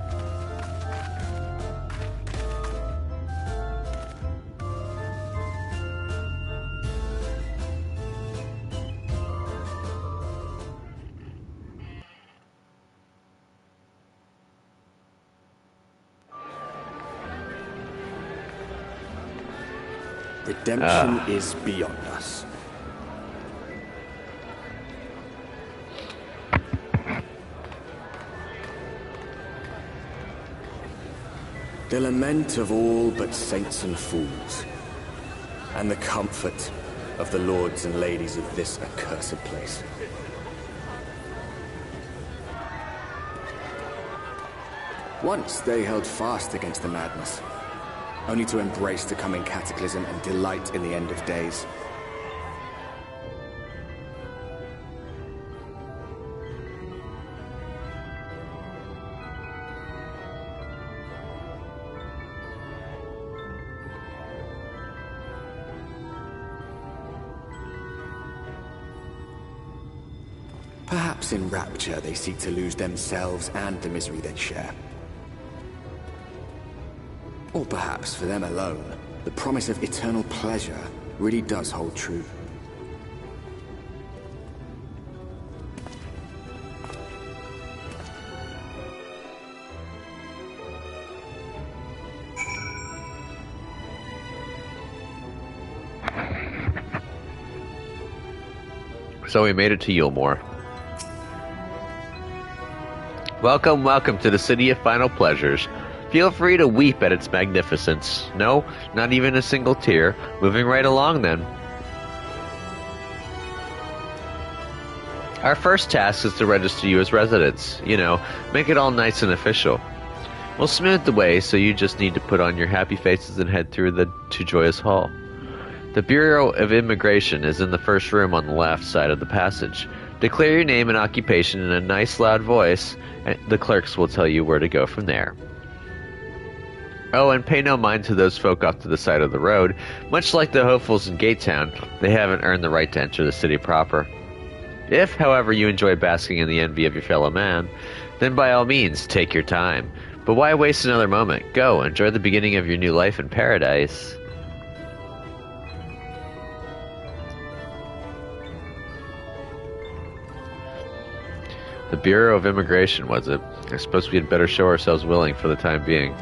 Redemption is beyond us. The lament of all but saints and fools, and the comfort of the lords and ladies of this accursed place. Once they held fast against the madness, only to embrace the coming cataclysm and delight in the end of days. Perhaps in rapture they seek to lose themselves and the misery they share. Or perhaps for them alone, the promise of eternal pleasure really does hold true. So we made it to Yulmore. Welcome, welcome to the City of Final Pleasures. Feel free to weep at its magnificence. No, not even a single tear. Moving right along then. Our first task is to register you as residents. You know, make it all nice and official. We'll smooth the way, so you just need to put on your happy faces and head through to Joyous Hall. The Bureau of Immigration is in the first room on the left side of the passage. Declare your name and occupation in a nice loud voice, and the clerks will tell you where to go from there. Oh, and pay no mind to those folk off to the side of the road. Much like the hopefuls in Gatetown, they haven't earned the right to enter the city proper. If, however, you enjoy basking in the envy of your fellow man, then by all means, take your time. But why waste another moment? Go, enjoy the beginning of your new life in paradise. The Bureau of Immigration, was it? I suppose we had better show ourselves willing for the time being.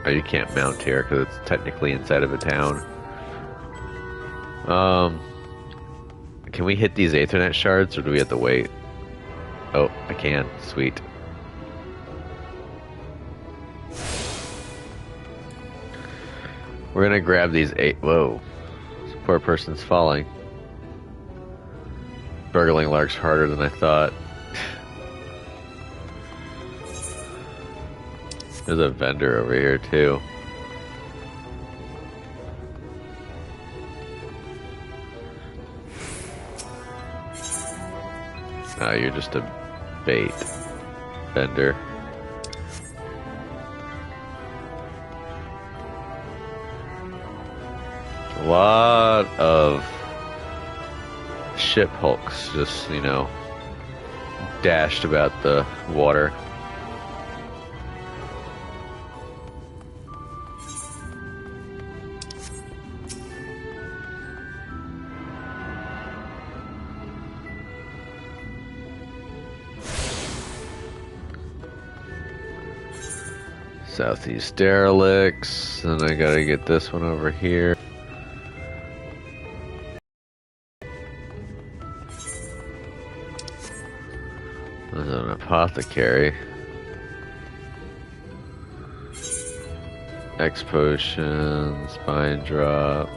Oh, you can't mount here because it's technically inside of a town. Can we hit these Aethernet shards or do we have to wait? Oh, I can. Sweet. We're gonna grab these Whoa. This poor person's falling. Burgling lark's harder than I thought. There's a vendor over here, too. Oh, you're just a bait vendor. A lot of ship hulks just, you know, dashed about the water. Southeast derelicts, and I gotta get this one over here. There's an apothecary. X potions, spine drops.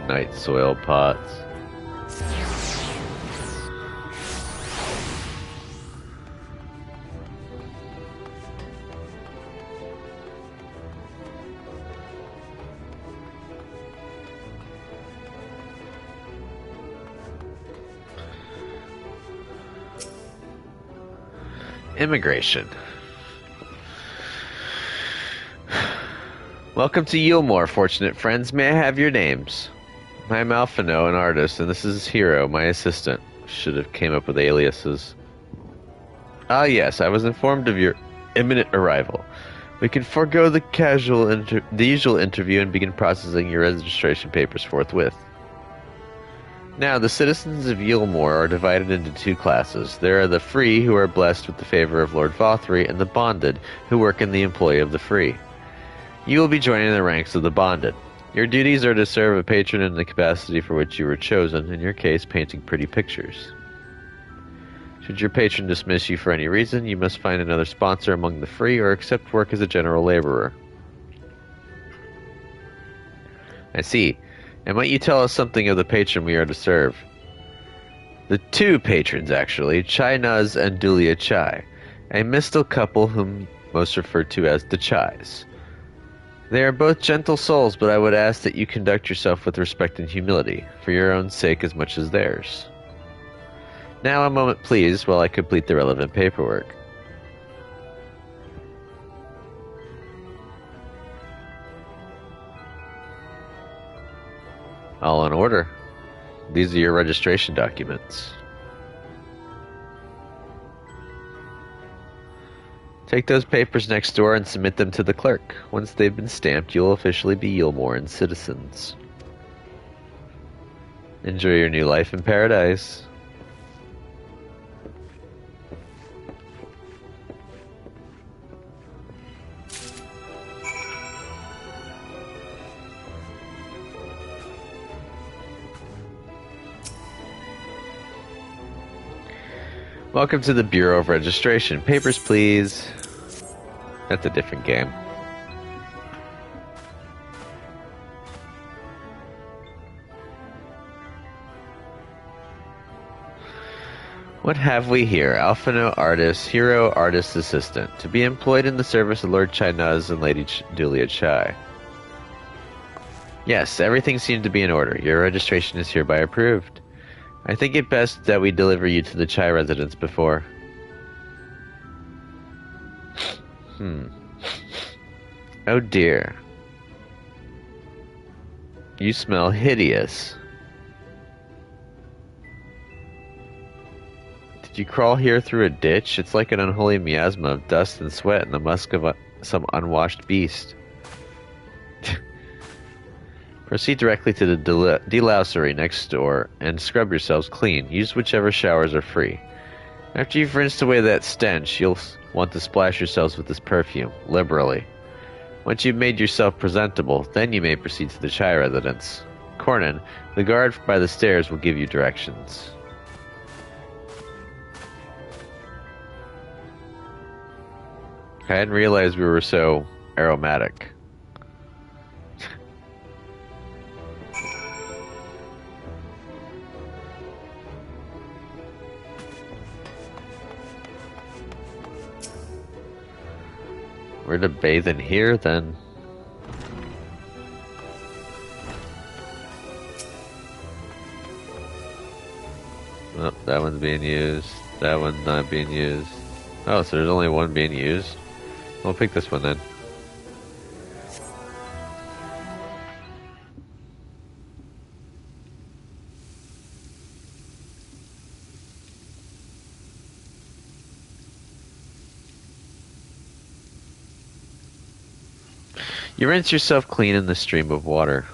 Night soil pots. Immigration. Welcome to Yulmore, fortunate friends. May I have your names? I'm Alphino, an artist, and this is Hero, my assistant. Should have came up with aliases. Ah yes, I was informed of your imminent arrival. We can forego the usual interview and begin processing your registration papers forthwith. Now, the citizens of Yulmore are divided into two classes. There are the free, who are blessed with the favor of Lord Vothry, and the bonded, who work in the employ of the free. You will be joining the ranks of the bonded. Your duties are to serve a patron in the capacity for which you were chosen, in your case, painting pretty pictures. Should your patron dismiss you for any reason, you must find another sponsor among the free or accept work as a general laborer. I see. And might you tell us something of the patron we are to serve? The two patrons, actually, Chai Nuz and Dulia Chai, a mistal couple whom most refer to as the Chais. They are both gentle souls, but I would ask that you conduct yourself with respect and humility, for your own sake as much as theirs. Now a moment, please, while I complete the relevant paperwork. All in order. These are your registration documents. Take those papers next door and submit them to the clerk. Once they've been stamped, you'll officially be Yulmorean citizens. Enjoy your new life in paradise. Welcome to the Bureau of Registration. Papers, please. That's a different game. What have we here? Alphino Artist, Hero Artist Assistant. To be employed in the service of Lord Chai Nuz and Lady Dulia Chai. Yes, everything seemed to be in order. Your registration is hereby approved. I think it best that we deliver you to the Chai residence before. Oh dear. You smell hideous. Did you crawl here through a ditch? It's like an unholy miasma of dust and sweat and the musk of some unwashed beast. Proceed directly to the delousery next door and scrub yourselves clean. Use whichever showers are free. After you've rinsed away that stench, you'll want to splash yourselves with this perfume, liberally. Once you've made yourself presentable, then you may proceed to the Chai residence. Cornan, the guard by the stairs, will give you directions. I hadn't realized we were so aromatic. We're to bathe in here, then. Oh, that one's being used. That one's not being used. Oh, so there's only one being used? We'll pick this one then. You rinse yourself clean in the stream of water.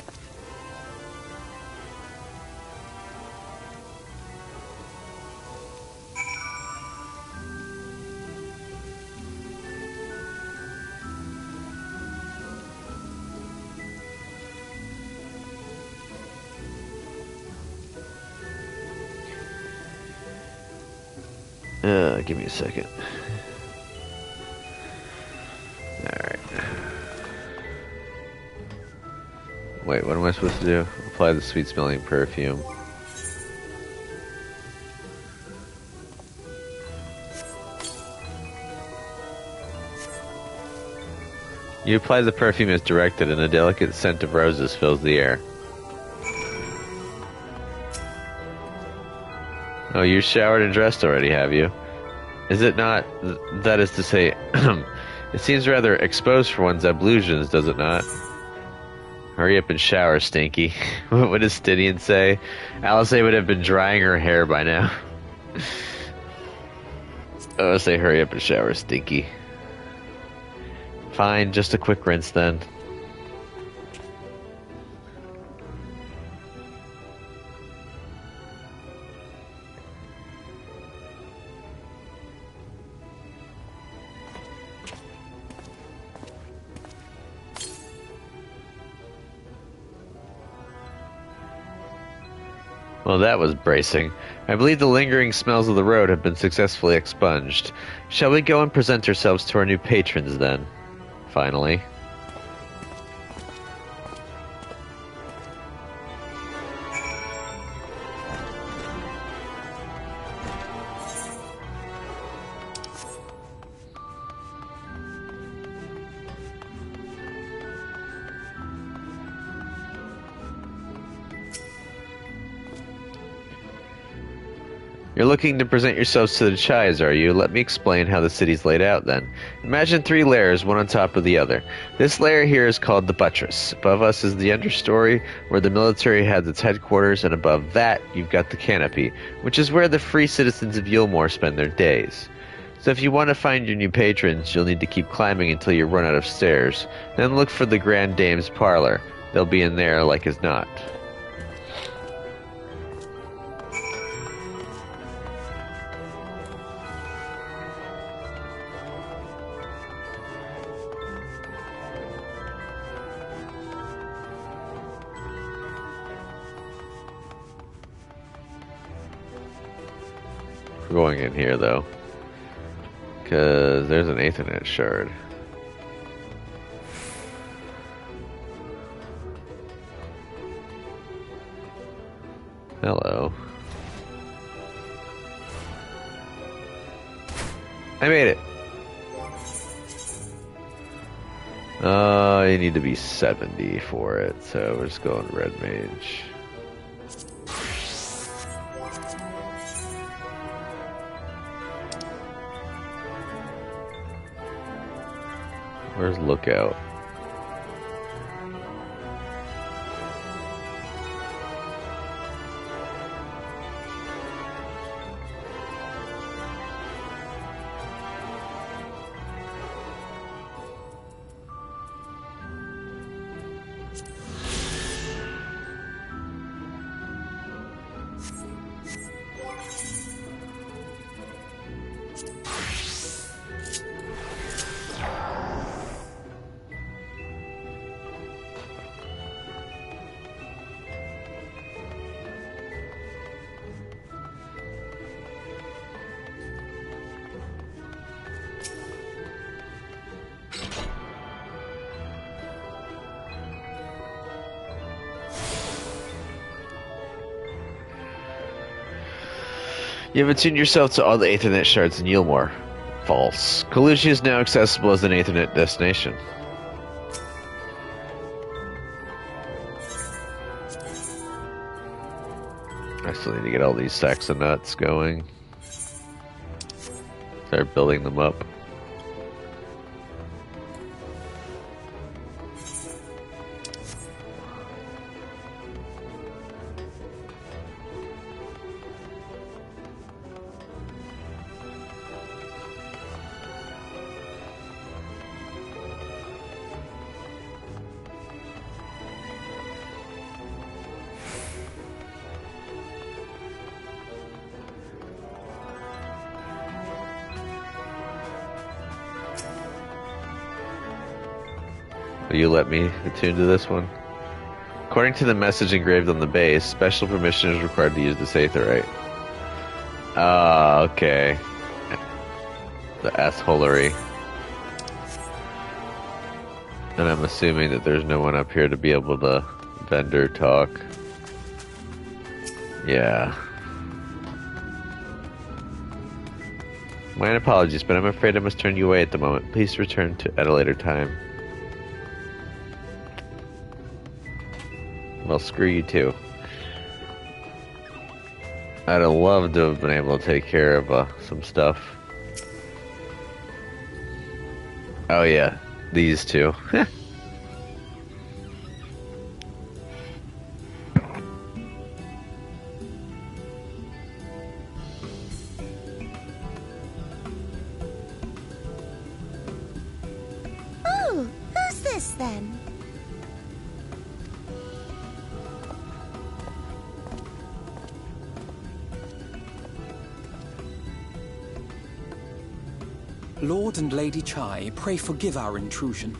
Give me a second. Alright. Wait, what am I supposed to do? Apply the sweet smelling perfume. You apply the perfume as directed and a delicate scent of roses fills the air. Oh, you showered and dressed already, have you? Is it not? That is to say, it seems rather exposed for one's ablutions, does it not? Hurry up and shower, Stinky. What does Stidian say? Alice would have been drying her hair by now. Oh, say hurry up and shower, Stinky. Fine, just a quick rinse then. Well, that was bracing. I believe the lingering smells of the road have been successfully expunged. Shall we go and present ourselves to our new patrons, then? Finally. You're looking to present yourselves to the Chais, are you? Let me explain how the city's laid out, then. Imagine 3 layers, one on top of the other. This layer here is called the buttress. Above us is the understory, where the military has its headquarters, and above that, you've got the canopy, which is where the free citizens of Yulmore spend their days. So if you want to find your new patrons, you'll need to keep climbing until you run out of stairs. Then look for the Grand Dame's parlor. They'll be in there like as not. Going in here though, because there's an Aethernet shard. Hello. I made it. You need to be 70 for it, so we're just going Red Mage. Where's Lookout? You have attuned yourself to all the Aethernet shards in Yulmore. False. Kalushi is now accessible as an Aethernet destination. still need to get all these sacks of nuts going. Start building them up. Will you let me attune to this one? According to the message engraved on the base, special permission is required to use this aetherite. Ah, okay. The assholery. And I'm assuming that there's no one up here to be able to vendor talk. Yeah. My apologies, but I'm afraid I must turn you away at the moment. Please return at a later time. Well, screw you too. I'd have loved to have been able to take care of some stuff. Oh yeah, these two. Oh, who's this then? Lord and Lady Chai, pray forgive our intrusion.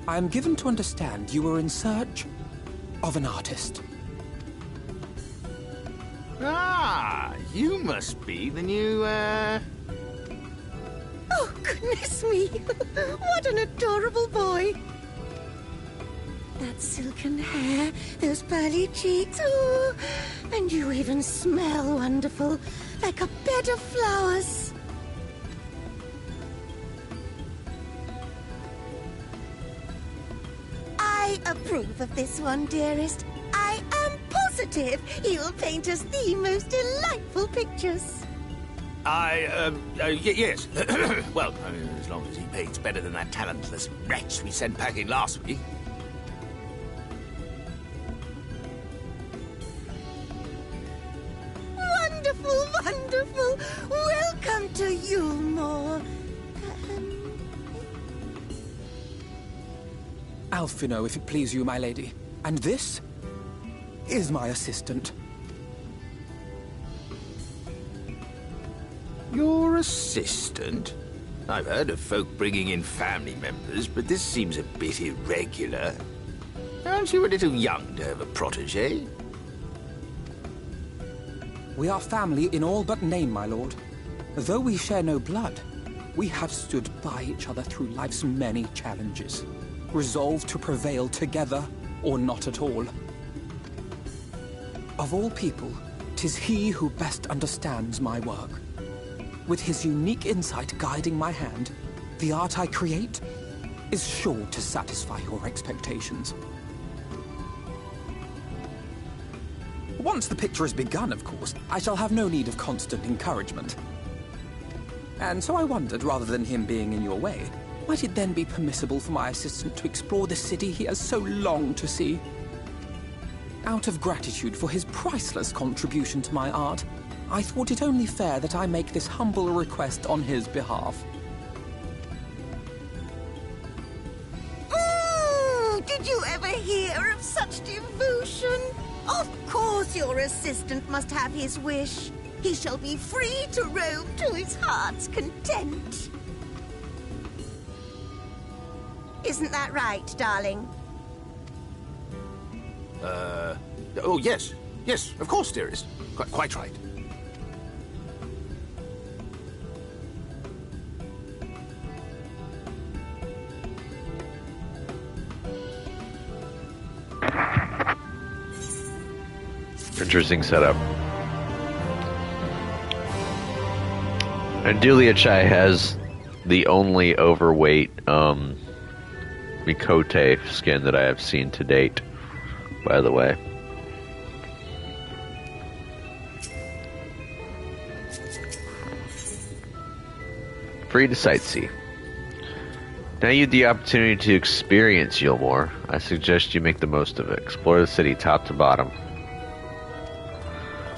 I am given to understand you were in search of an artist. Ah, you must be the new, Oh, goodness me! What an adorable boy! That silken hair, those pearly cheeks, oh, and you even smell wonderful, like a bed of flowers. I approve of this one, dearest. I am positive he'll paint us the most delightful pictures. Yes. Well, as long as he paints better than that talentless wretch we sent packing last week. Wonderful, wonderful. Welcome to Yulmore. Alphino, if it please you, my lady. And this is my assistant. Your assistant? I've heard of folk bringing in family members, but this seems a bit irregular. Aren't you a little young to have a protege? We are family in all but name, my lord. Though we share no blood, we have stood by each other through life's many challenges, resolved to prevail together or not at all. Of all people, 'tis he who best understands my work. With his unique insight guiding my hand, the art I create is sure to satisfy your expectations. Once the picture is begun, of course, I shall have no need of constant encouragement. And so I wondered, rather than him being in your way, might it then be permissible for my assistant to explore the city he has so longed to see? Out of gratitude for his priceless contribution to my art, I thought it only fair that I make this humble request on his behalf. Did you ever hear of such devotion? Of course your assistant must have his wish. He shall be free to roam to his heart's content. Isn't that right, darling? Oh, yes. Yes, of course, dearest. Quite right. Interesting setup. And Julia Chai has the only overweight Mikote skin that I have seen to date, by the way. Free to sightsee. Now you have the opportunity to experience Yulmore. I suggest you make the most of it. Explore the city top to bottom.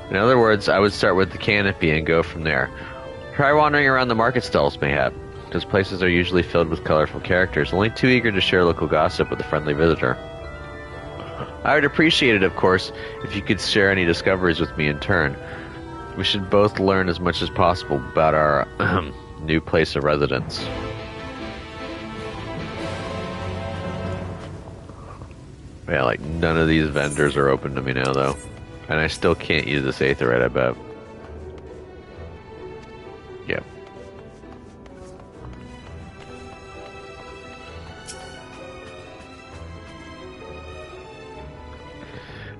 In other words, I would start with the canopy and go from there. Try wandering around the market stalls, mayhap. Those places are usually filled with colorful characters, only too eager to share local gossip with a friendly visitor. I would appreciate it, of course, if you could share any discoveries with me in turn. We should both learn as much as possible about our new place of residence. Yeah, like, none of these vendors are open to me now, though. And I still can't use this aetherite, I bet. Yep.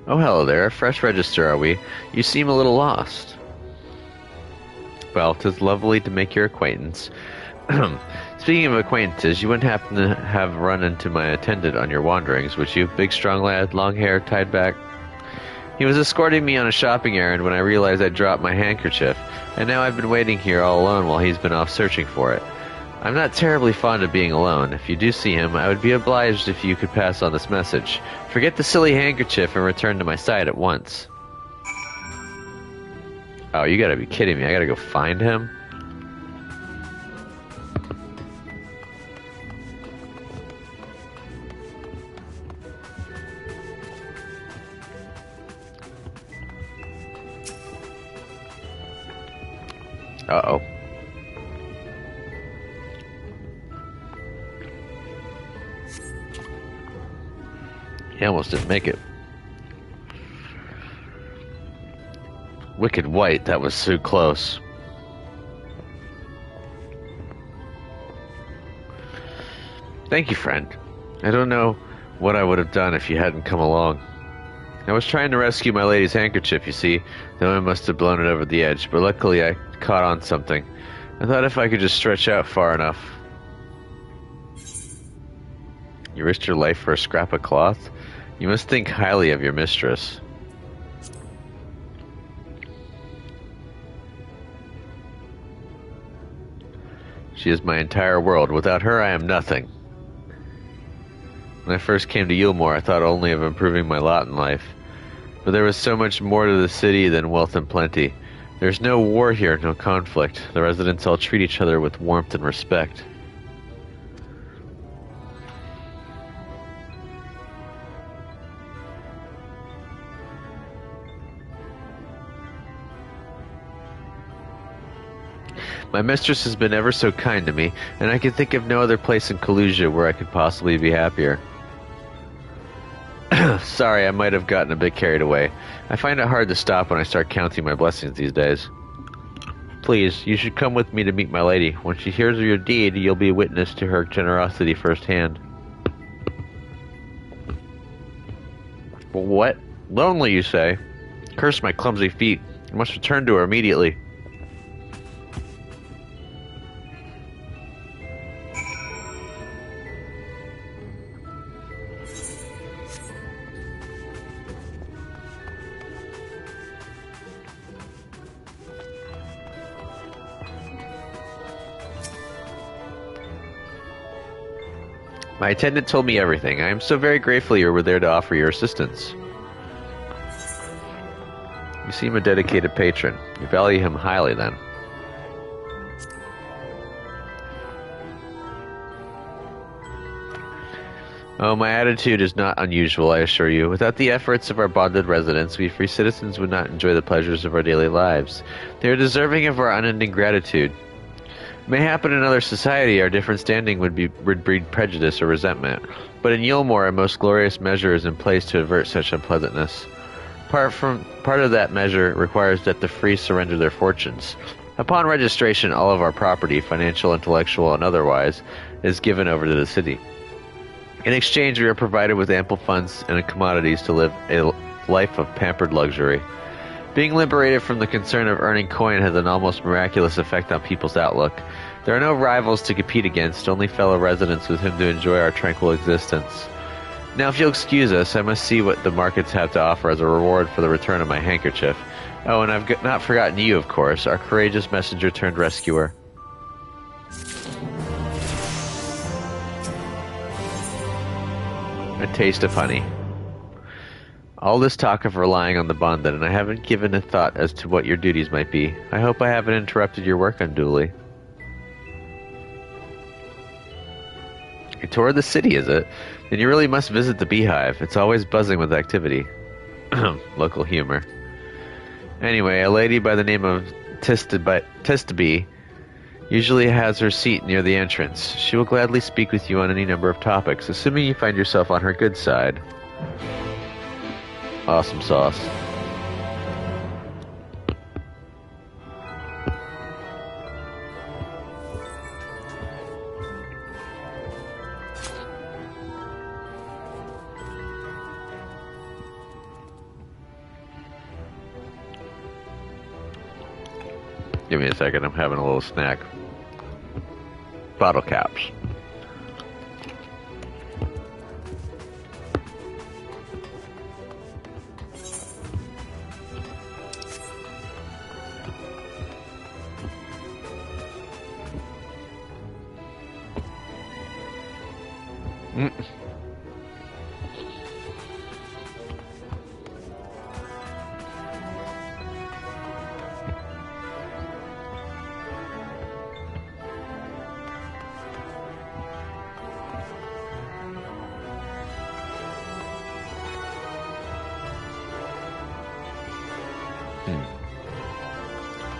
Oh, hello there. A fresh register, are we? You seem a little lost. Well, 'tis lovely to make your acquaintance. Speaking of acquaintances, you wouldn't happen to have run into my attendant on your wanderings, would you? Big, strong lad, long hair, tied back. He was escorting me on a shopping errand when I realized I'd dropped my handkerchief, and now I've been waiting here all alone while he's been off searching for it. I'm not terribly fond of being alone. If you do see him, I would be obliged if you could pass on this message. Forget the silly handkerchief and return to my side at once. Oh, you gotta be kidding me. I gotta go find him? Uh-oh. He almost didn't make it. Wicked white, that was so close. Thank you, friend. I don't know what I would have done if you hadn't come along. I was trying to rescue my lady's handkerchief, you see, though I must have blown it over the edge, but luckily I caught on something. I thought if I could just stretch out far enough. You risked your life for a scrap of cloth? You must think highly of your mistress. She is my entire world. Without her, I am nothing. When I first came to Yulmore, I thought only of improving my lot in life. But there was so much more to the city than wealth and plenty. There's no war here, no conflict. The residents all treat each other with warmth and respect. My mistress has been ever so kind to me, and I can think of no other place in Kalusia where I could possibly be happier. Sorry, I might have gotten a bit carried away. I find it hard to stop when I start counting my blessings these days. Please, you should come with me to meet my lady. When she hears of your deed, you'll be a witness to her generosity firsthand. What? Lonely, you say? Curse my clumsy feet. I must return to her immediately. My attendant told me everything. I am so very grateful you were there to offer your assistance. You seem a dedicated patron. You value him highly, then. Oh, my attitude is not unusual, I assure you. Without the efforts of our bonded residents, we free citizens would not enjoy the pleasures of our daily lives. They are deserving of our unending gratitude. Mayhap in another society, our different standing would breed prejudice or resentment, but in Yulmore a most glorious measure is in place to avert such unpleasantness. Part of that measure requires that the free surrender their fortunes. Upon registration, all of our property, financial, intellectual, and otherwise, is given over to the city. In exchange, we are provided with ample funds and commodities to live a life of pampered luxury. Being liberated from the concern of earning coin has an almost miraculous effect on people's outlook. There are no rivals to compete against, only fellow residents with whom to enjoy our tranquil existence. Now, if you'll excuse us, I must see what the markets have to offer as a reward for the return of my handkerchief. Oh, and I've not forgotten you, of course, our courageous messenger turned rescuer. A taste of honey. All this talk of relying on the bonded, and I haven't given a thought as to what your duties might be. I hope I haven't interrupted your work unduly. A tour of the city, is it? Then you really must visit the beehive. It's always buzzing with activity. Local humor. Anyway, a lady by the name of Tistaby usually has her seat near the entrance. She will gladly speak with you on any number of topics, assuming you find yourself on her good side. Awesome sauce. Give me a second, I'm having a little snack. Bottle caps.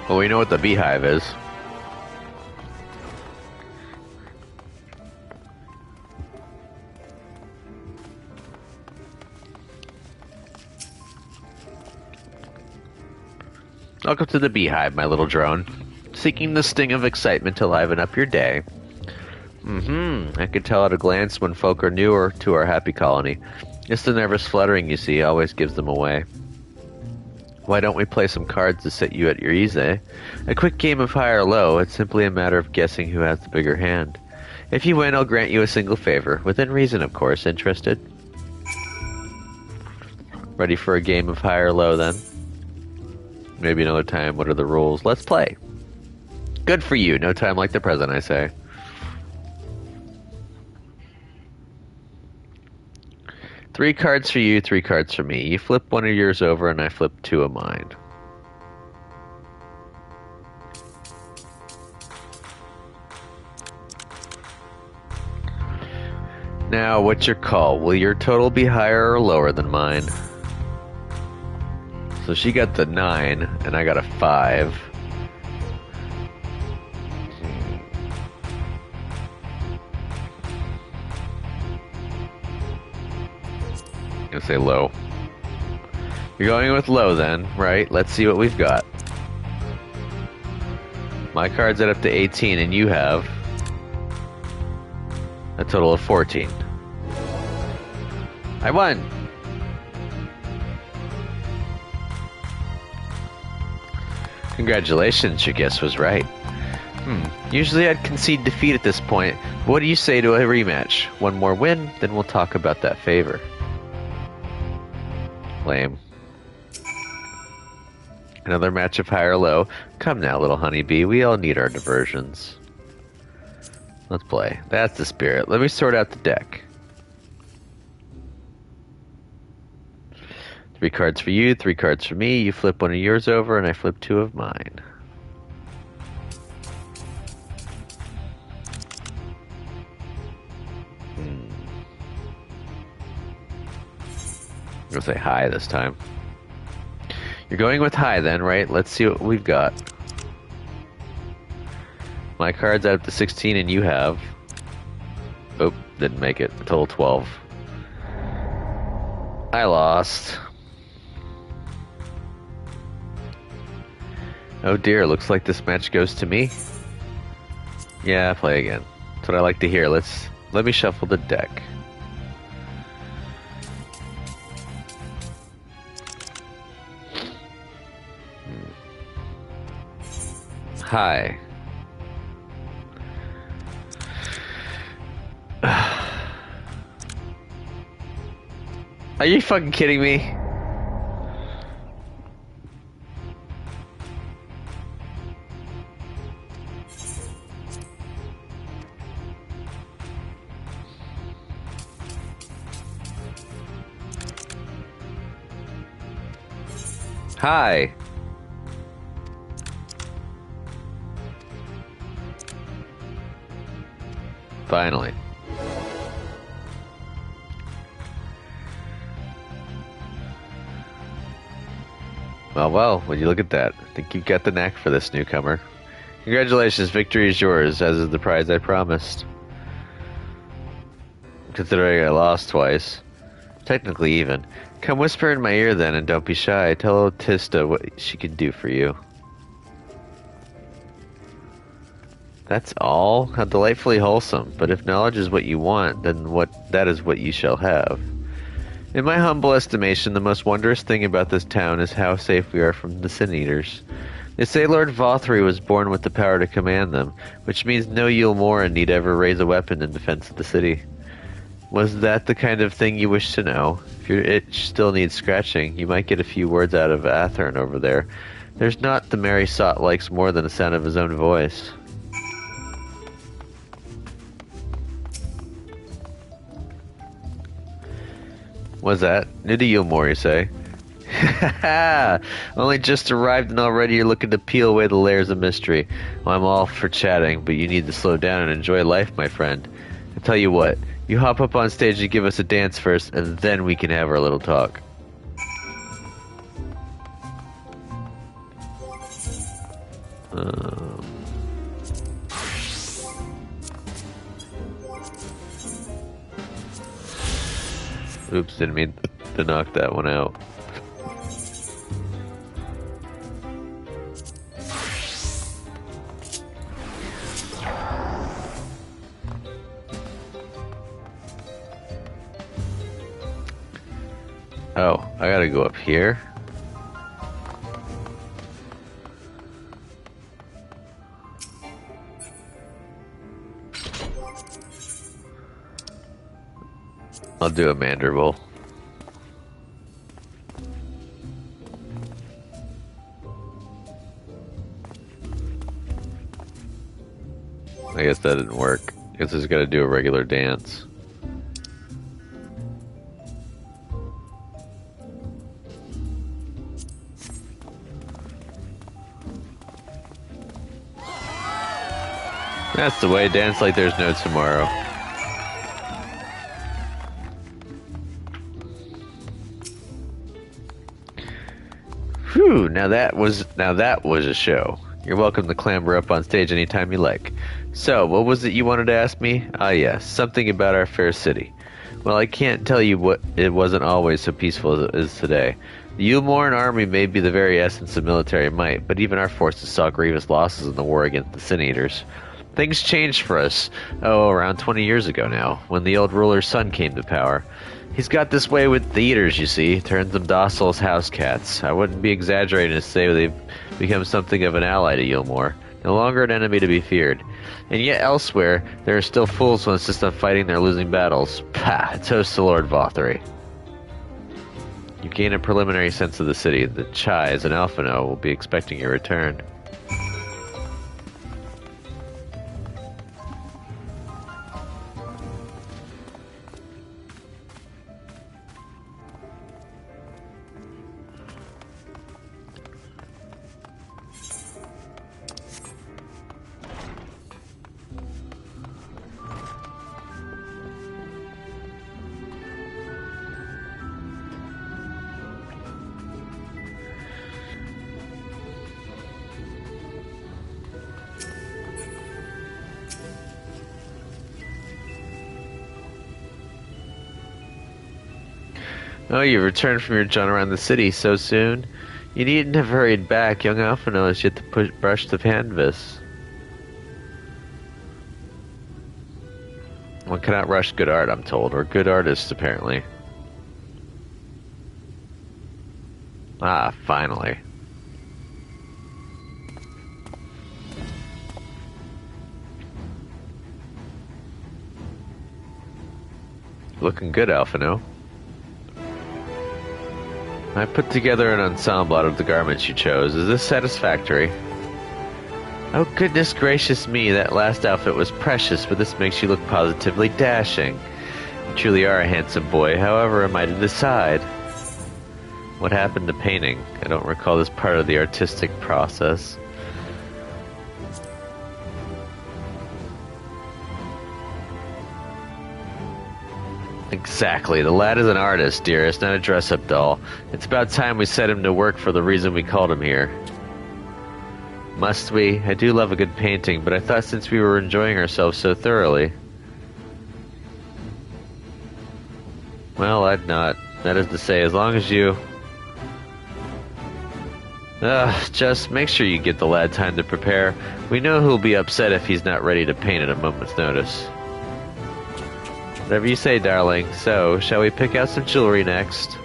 Well, we know what the beehive is. Welcome to the beehive, my little drone. Seeking the sting of excitement to liven up your day. I could tell at a glance when folk are newer to our happy colony. It's the nervous fluttering, you see, always gives them away. Why don't we play some cards to set you at your ease, eh? A quick game of high or low, it's simply a matter of guessing who has the bigger hand. If you win, I'll grant you a single favor. Within reason, of course. Interested? Ready for a game of high or low, then? Maybe another time. What are the rules? Let's play. Good for you. No time like the present, I say. Three cards for you, three cards for me. You flip one of yours over, and I flip two of mine. Now, what's your call? Will your total be higher or lower than mine? So she got the 9, and I got a 5. I'm gonna say low. You're going with low then, right? Let's see what we've got. My card's at up to 18, and you have a total of 14. I won! Congratulations, your guess was right. Usually I'd concede defeat at this point. What do you say to a rematch? One more win, then we'll talk about that favor. Lame. Another match of high or low. Come now, little honeybee. We all need our diversions. Let's play. That's the spirit. Let me sort out the deck. 3 cards for you, 3 cards for me. You flip one of yours over, and I flip 2 of mine. I'm gonna say high this time. You're going with high then, right? Let's see what we've got. My card's out to 16, and you have... Oh, didn't make it. Total 12. I lost. Oh dear, looks like this match goes to me. Yeah, play again. That's what I like to hear. Let me shuffle the deck. Hi. Are you fucking kidding me? Hi. Finally. Well, when you look at that, I think you've got the knack for this, newcomer. Congratulations, victory is yours, as is the prize I promised. Considering I lost twice. Technically even. Come whisper in my ear then, and don't be shy. Tell Otista what she can do for you. That's all? How delightfully wholesome. But if knowledge is what you want, then that is what you shall have. In my humble estimation, the most wondrous thing about this town is how safe we are from the Sin Eaters. They say Lord Vothry was born with the power to command them, which means no Yule Morin need ever raise a weapon in defense of the city. Was that the kind of thing you wish to know? If your itch still needs scratching, you might get a few words out of Athern over there. There's not the merry sot likes more than the sound of his own voice. What's that? New to Yulmore, you say? Ha Only just arrived and already you're looking to peel away the layers of mystery. Well, I'm all for chatting, but you need to slow down and enjoy life, my friend. I tell you what, you hop up on stage and give us a dance first, and then we can have our little talk. Oops, didn't mean to knock that one out. Oh, I gotta go up here. I'll do a mandible. I guess that didn't work. I guess I just gotta do a regular dance. That's the way, dance like there's no tomorrow. Whew, now that was a show. You're welcome to clamber up on stage anytime you like. So, what was it you wanted to ask me? Ah yes, something about our fair city. Well, I can't tell you what it wasn't always so peaceful as it is today. The Yulmoran army may be the very essence of military might, but even our forces saw grievous losses in the war against the Sin Eaters. Things changed for us, around 20 years ago now, when the old ruler's son came to power. He's got this way with the Eaters, you see, turns them docile as house cats. I wouldn't be exaggerating to say they've become something of an ally to Yulmore, no longer an enemy to be feared. And yet elsewhere, there are still fools who insist on fighting their losing battles. Pah, toast to Lord Vothry. You gain a preliminary sense of the city. The Chais and Alphino will be expecting your return. Oh, you've returned from your jaunt around the city so soon? You needn't have hurried back. Young Alphino has yet to brush the canvas. One cannot rush good art, I'm told, or good artists, apparently. Ah, finally. Looking good, Alphino. I put together an ensemble out of the garments you chose. Is this satisfactory? Oh, goodness gracious me, that last outfit was precious, but this makes you look positively dashing. You truly are a handsome boy, however am I to decide? What happened to painting? I don't recall this part of the artistic process. Exactly. The lad is an artist, dearest, not a dress-up doll. It's about time we set him to work for the reason we called him here. Must we? I do love a good painting, but I thought since we were enjoying ourselves so thoroughly... Well, I'd not. That is to say, as long as you... Just make sure you get the lad time to prepare. We know he'll be upset if he's not ready to paint at a moment's notice. Whatever you say, darling. So, shall we pick out some jewelry next?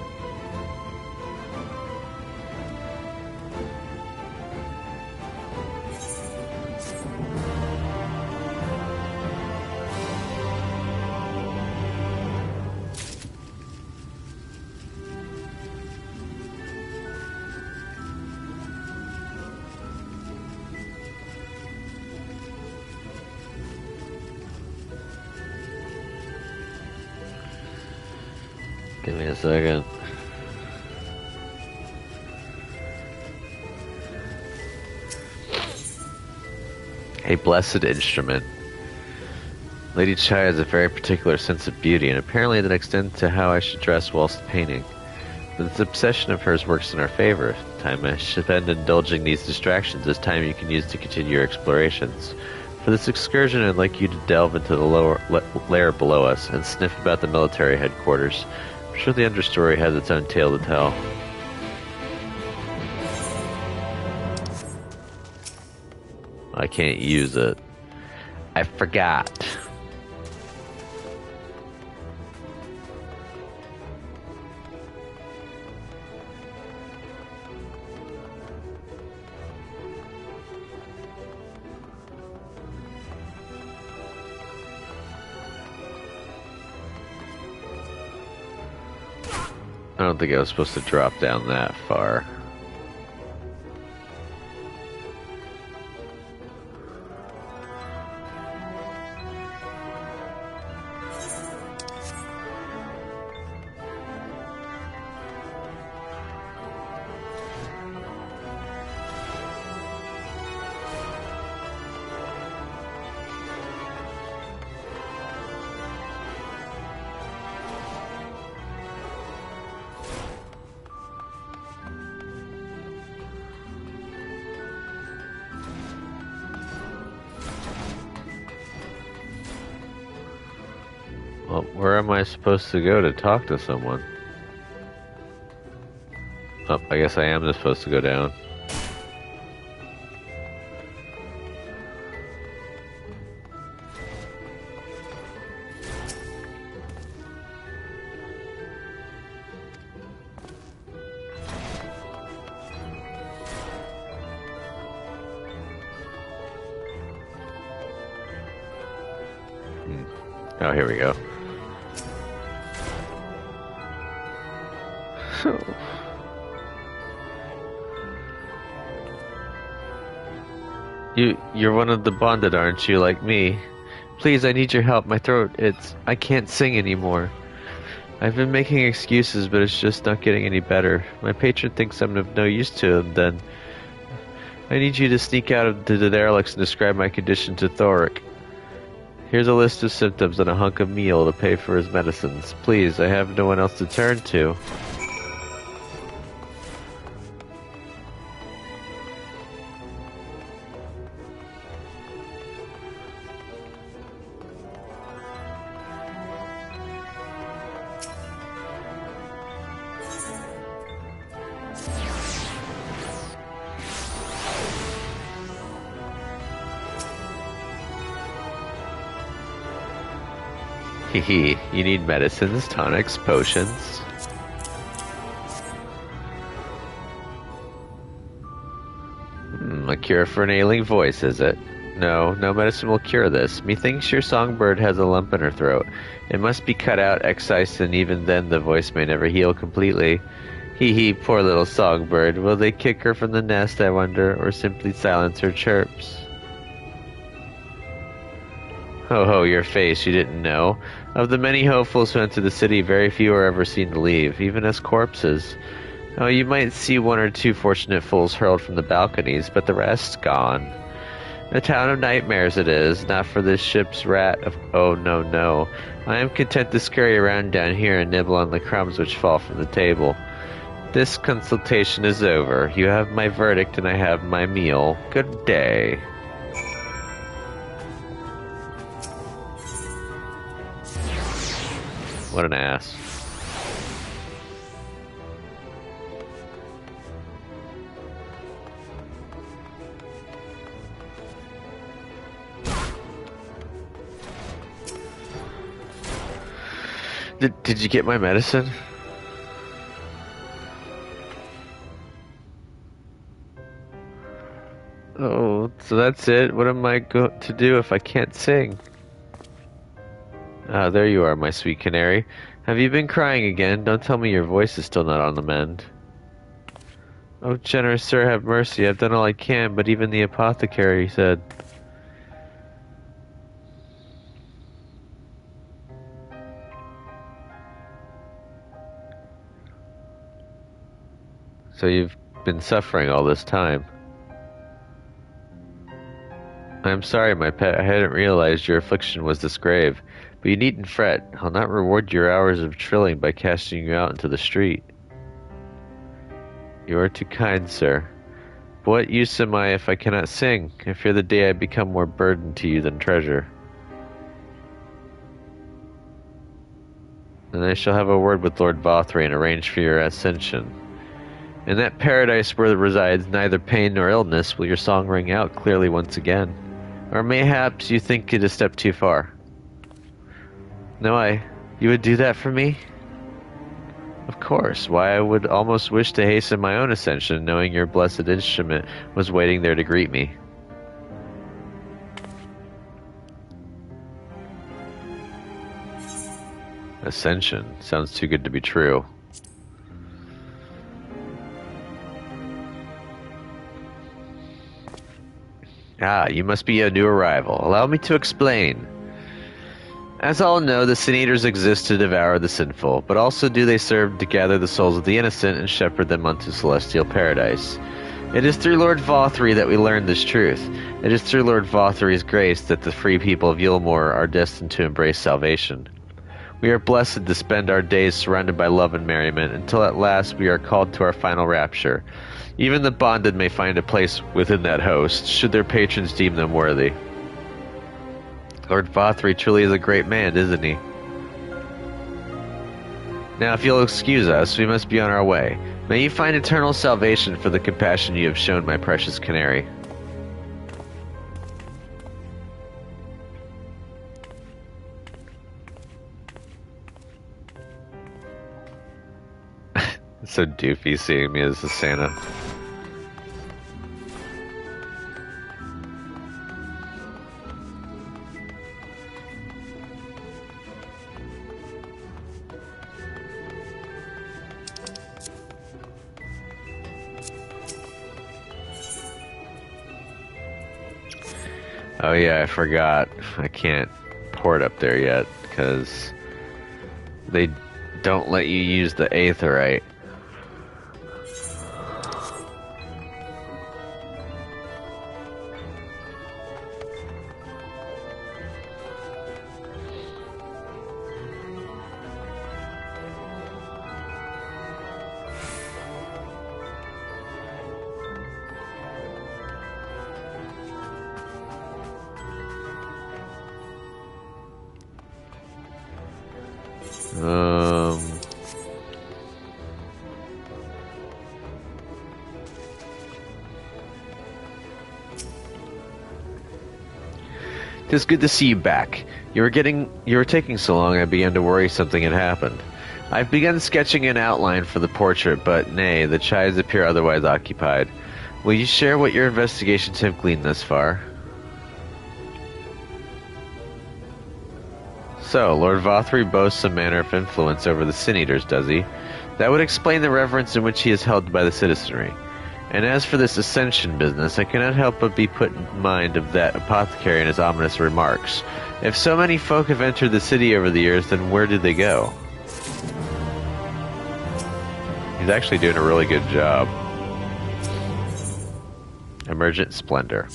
Give me a second. A blessed instrument. Lady Chai has a very particular sense of beauty, and apparently that extends to how I should dress whilst painting. But this obsession of hers works in our favor. Time I spend indulging these distractions is time you can use to continue your explorations. For this excursion, I'd like you to delve into the lower layer below us and sniff about the military headquarters. I'm sure the understory has its own tale to tell. I can't use it. I forgot. I don't think I was supposed to drop down that far. Well, where am I supposed to go to talk to someone? Oh, I guess I am just supposed to go down. Oh, here we go. You're one of the bonded, aren't you, like me? Please, I need your help. My throat, I can't sing anymore. I've been making excuses, but it's just not getting any better. My patron thinks I'm of no use to him, then. I need you to sneak out of the derelicts and describe my condition to Thoric. Here's a list of symptoms and a hunk of meal to pay for his medicines. Please, I have no one else to turn to. Hehe, you need medicines, tonics, potions. A cure for an ailing voice, is it? No, no medicine will cure this. Methinks your songbird has a lump in her throat. It must be cut out, excised, and even then the voice may never heal completely. Hee, poor little songbird. Will they kick her from the nest, I wonder, or simply silence her chirps? Ho, your face, you didn't know. Of the many hopefuls who enter the city, very few are ever seen to leave, even as corpses. Oh, you might see one or two fortunate fools hurled from the balconies, but the rest's gone. A town of nightmares it is, not for this ship's rat of— oh, no, no. I am content to scurry around down here and nibble on the crumbs which fall from the table. This consultation is over. You have my verdict and I have my meal. Good day. What an ass. Did you get my medicine? Oh, so that's it? What am I going to do if I can't sing? Ah, there you are, my sweet canary. Have you been crying again? Don't tell me your voice is still not on the mend. Oh, generous sir, have mercy. I've done all I can, but even the apothecary said... So you've been suffering all this time. I'm sorry, my pet. I hadn't realized your affliction was this grave. But you needn't fret. I'll not reward your hours of trilling by casting you out into the street. You are too kind, sir. But what use am I if I cannot sing? I fear the day I become more burden to you than treasure. And I shall have a word with Lord Vothray and arrange for your ascension. In that paradise where resides neither pain nor illness will your song ring out clearly once again. Or mayhaps you think it a step too far. No, you would do that for me? Of course. Why, I would almost wish to hasten my own ascension, knowing your blessed instrument was waiting there to greet me. Ascension. Sounds too good to be true. Ah, you must be a new arrival. Allow me to explain. As all know, the Sin Eaters exist to devour the sinful, but also do they serve to gather the souls of the innocent and shepherd them unto celestial paradise. It is through Lord Vothray that we learn this truth. It is through Lord Vothray's grace that the free people of Yulmore are destined to embrace salvation. We are blessed to spend our days surrounded by love and merriment, until at last we are called to our final rapture. Even the bonded may find a place within that host, should their patrons deem them worthy. Lord Vothray truly is a great man, isn't he? Now, if you'll excuse us, we must be on our way. May you find eternal salvation for the compassion you have shown my precious canary. It's so doofy seeing me as a Santa. Oh yeah, I forgot. I can't port up there yet, because they don't let you use the aetherite. It's good to see you back. You were taking so long I began to worry something had happened. I've begun sketching an outline for the portrait, but nay, the chives appear otherwise occupied. Will you share what your investigations have gleaned thus far? So, Lord Vothray boasts a manner of influence over the Sin Eaters, does he? That would explain the reverence in which he is held by the citizenry. And as for this ascension business, I cannot help but be put in mind of that apothecary and his ominous remarks. If so many folk have entered the city over the years, then where did they go? He's actually doing a really good job. Emergent Splendor.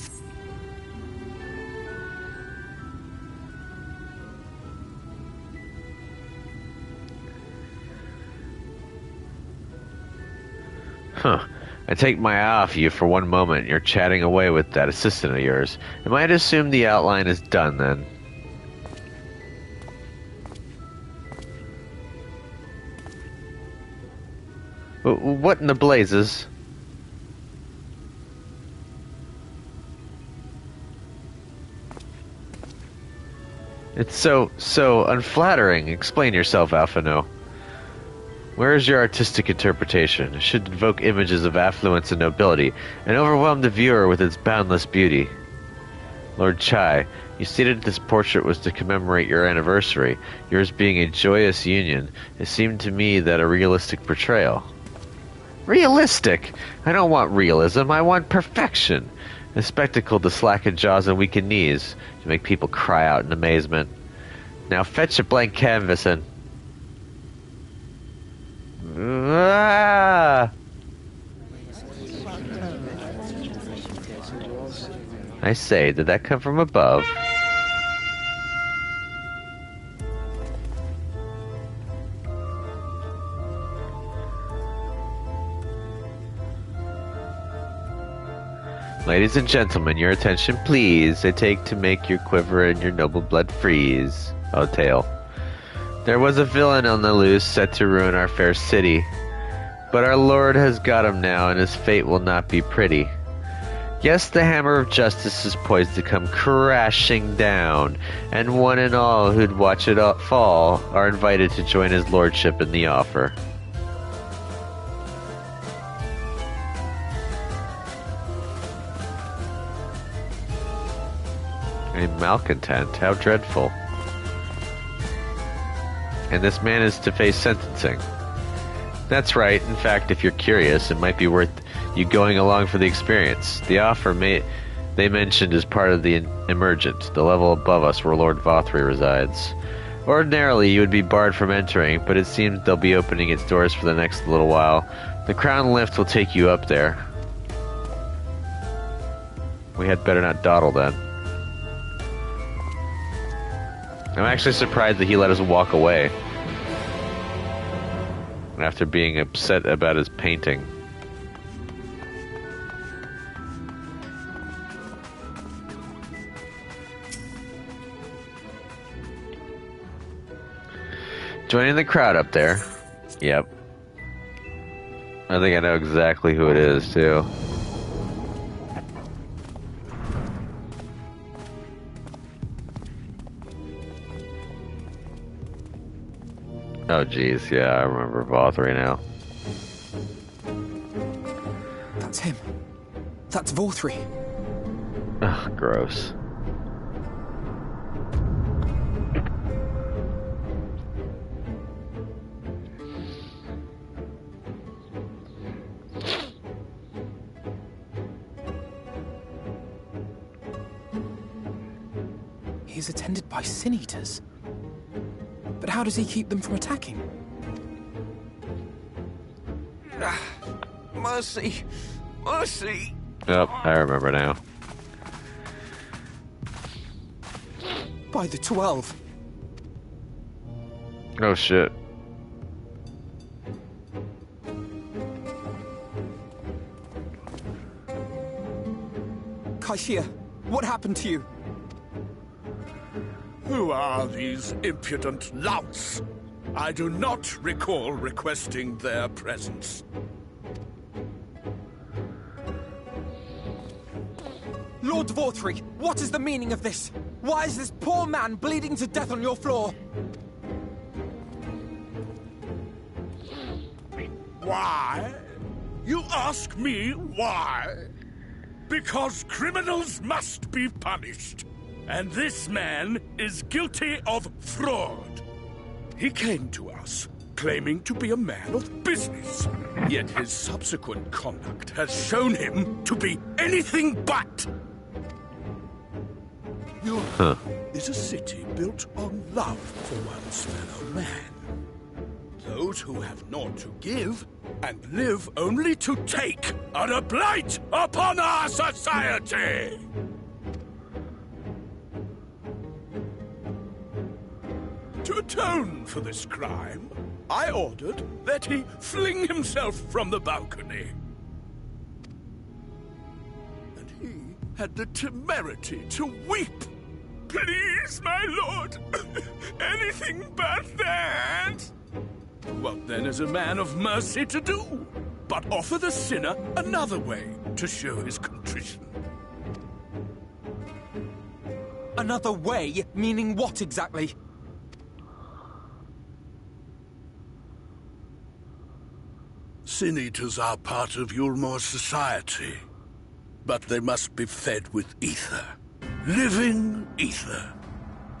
Huh. I take my eye off you for one moment and you're chatting away with that assistant of yours. Am I to assume the outline is done then? What in the blazes? It's so unflattering. Explain yourself, Alphino. Where is your artistic interpretation? It should evoke images of affluence and nobility, and overwhelm the viewer with its boundless beauty. Lord Chai, you stated this portrait was to commemorate your anniversary, yours being a joyous union. It seemed to me that a realistic portrayal. Realistic? I don't want realism, I want perfection. A spectacle to slacken jaws and weaken knees, to make people cry out in amazement. Now fetch a blank canvas and... Ah! I say, did that come from above? Ladies and gentlemen, your attention please. I take to make your quiver and your noble blood freeze. Oh, tale. There was a villain on the loose set to ruin our fair city. But our Lord has got him now, and his fate will not be pretty. Yes, the hammer of justice is poised to come crashing down, and one and all who'd watch it fall are invited to join his lordship in the offer. A malcontent, how dreadful. And this man is to face sentencing. That's right. In fact, if you're curious, it might be worth you going along for the experience. The offer they mentioned is part of the emergent, the level above us where Lord Vothry resides. Ordinarily, you would be barred from entering, but it seems they'll be opening its doors for the next little while. The crown lift will take you up there. We had better not dawdle then. I'm actually surprised that he let us walk away after being upset about his painting. Joining the crowd up there. Yep. I think I know exactly who it is, too. Oh, jeez, yeah, I remember Vothry now. That's him. That's Vothry. Ugh, gross. He is attended by sin-eaters. But how does he keep them from attacking? Mercy! Mercy! Yep, I remember now. By the 12. Oh shit. Kaishia, what happened to you? Who are these impudent louts? I do not recall requesting their presence. Lord Vothry, what is the meaning of this? Why is this poor man bleeding to death on your floor? Why? You ask me why? Because criminals must be punished. And this man is guilty of fraud. He came to us, claiming to be a man of business. Yet his subsequent conduct has shown him to be anything but. Europe is a city built on love for one's fellow man. Those who have naught to give and live only to take are a blight upon our society! To atone for this crime, I ordered that he fling himself from the balcony. And he had the temerity to weep. Please, my lord, anything but that. What then is a man of mercy to do? But offer the sinner another way to show his contrition. Another way? Meaning what exactly? Sin-eaters are part of Yulmore's society, but they must be fed with ether. Living ether.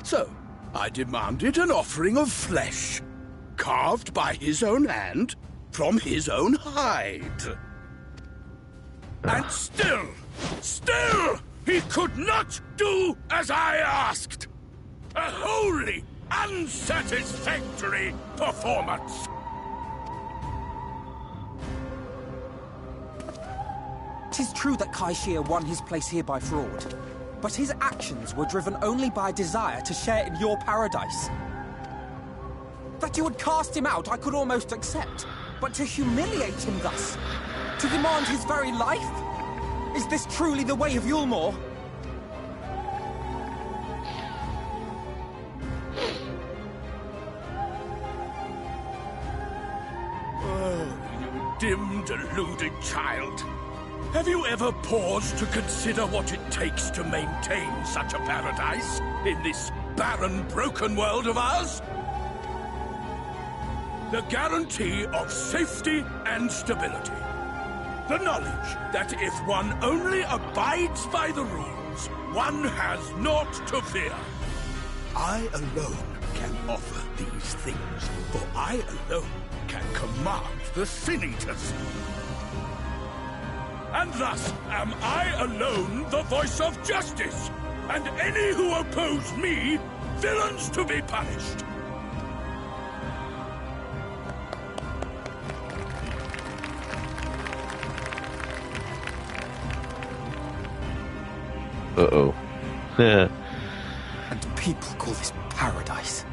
So, I demanded an offering of flesh, carved by his own hand, from his own hide. And still, he could not do as I asked. A wholly unsatisfactory performance. 'Tis true that Kaishir won his place here by fraud, but his actions were driven only by a desire to share in your paradise. That you would cast him out I could almost accept, but to humiliate him thus, to demand his very life? Is this truly the way of Yulmore? Oh, you dim, deluded child. Have you ever paused to consider what it takes to maintain such a paradise in this barren, broken world of ours? The guarantee of safety and stability. The knowledge that if one only abides by the rules, one has naught to fear. I alone can offer these things, for I alone can command the Sin-Eaters. And thus am I alone the voice of justice, and any who oppose me, villains to be punished. Uh-oh. And people call this paradise.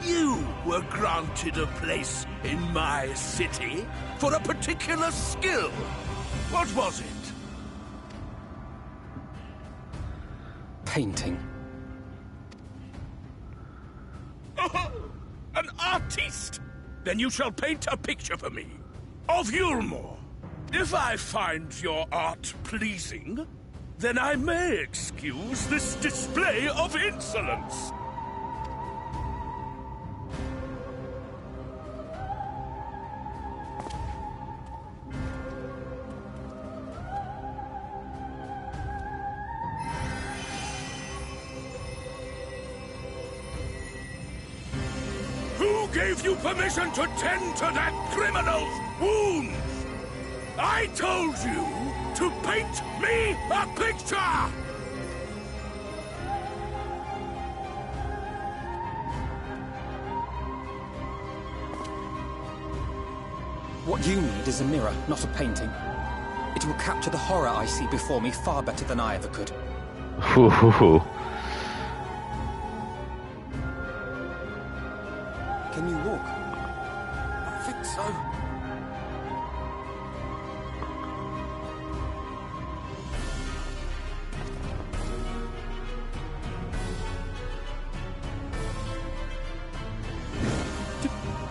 You were granted a place in my city for a particular skill. What was it? Painting. Oh, an artiste! Then you shall paint a picture for me of Yulmore. If I find your art pleasing, then I may excuse this display of insolence. Who gave you permission to tend to that criminal's wounds? I told you to paint me a picture! What you need is a mirror, not a painting. It will capture the horror I see before me far better than I ever could. Ooh. Can you walk? I think so.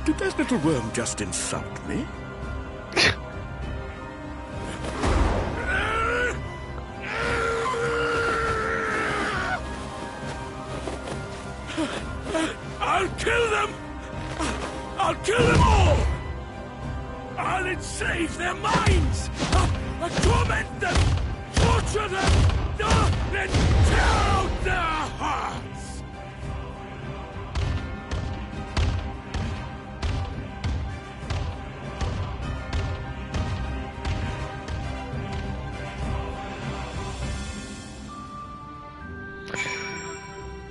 Did that little worm just insult me? I'll kill them! I'll kill them all! I'll enslave their minds! I'll torment them! Torture them! Then tear out their hearts!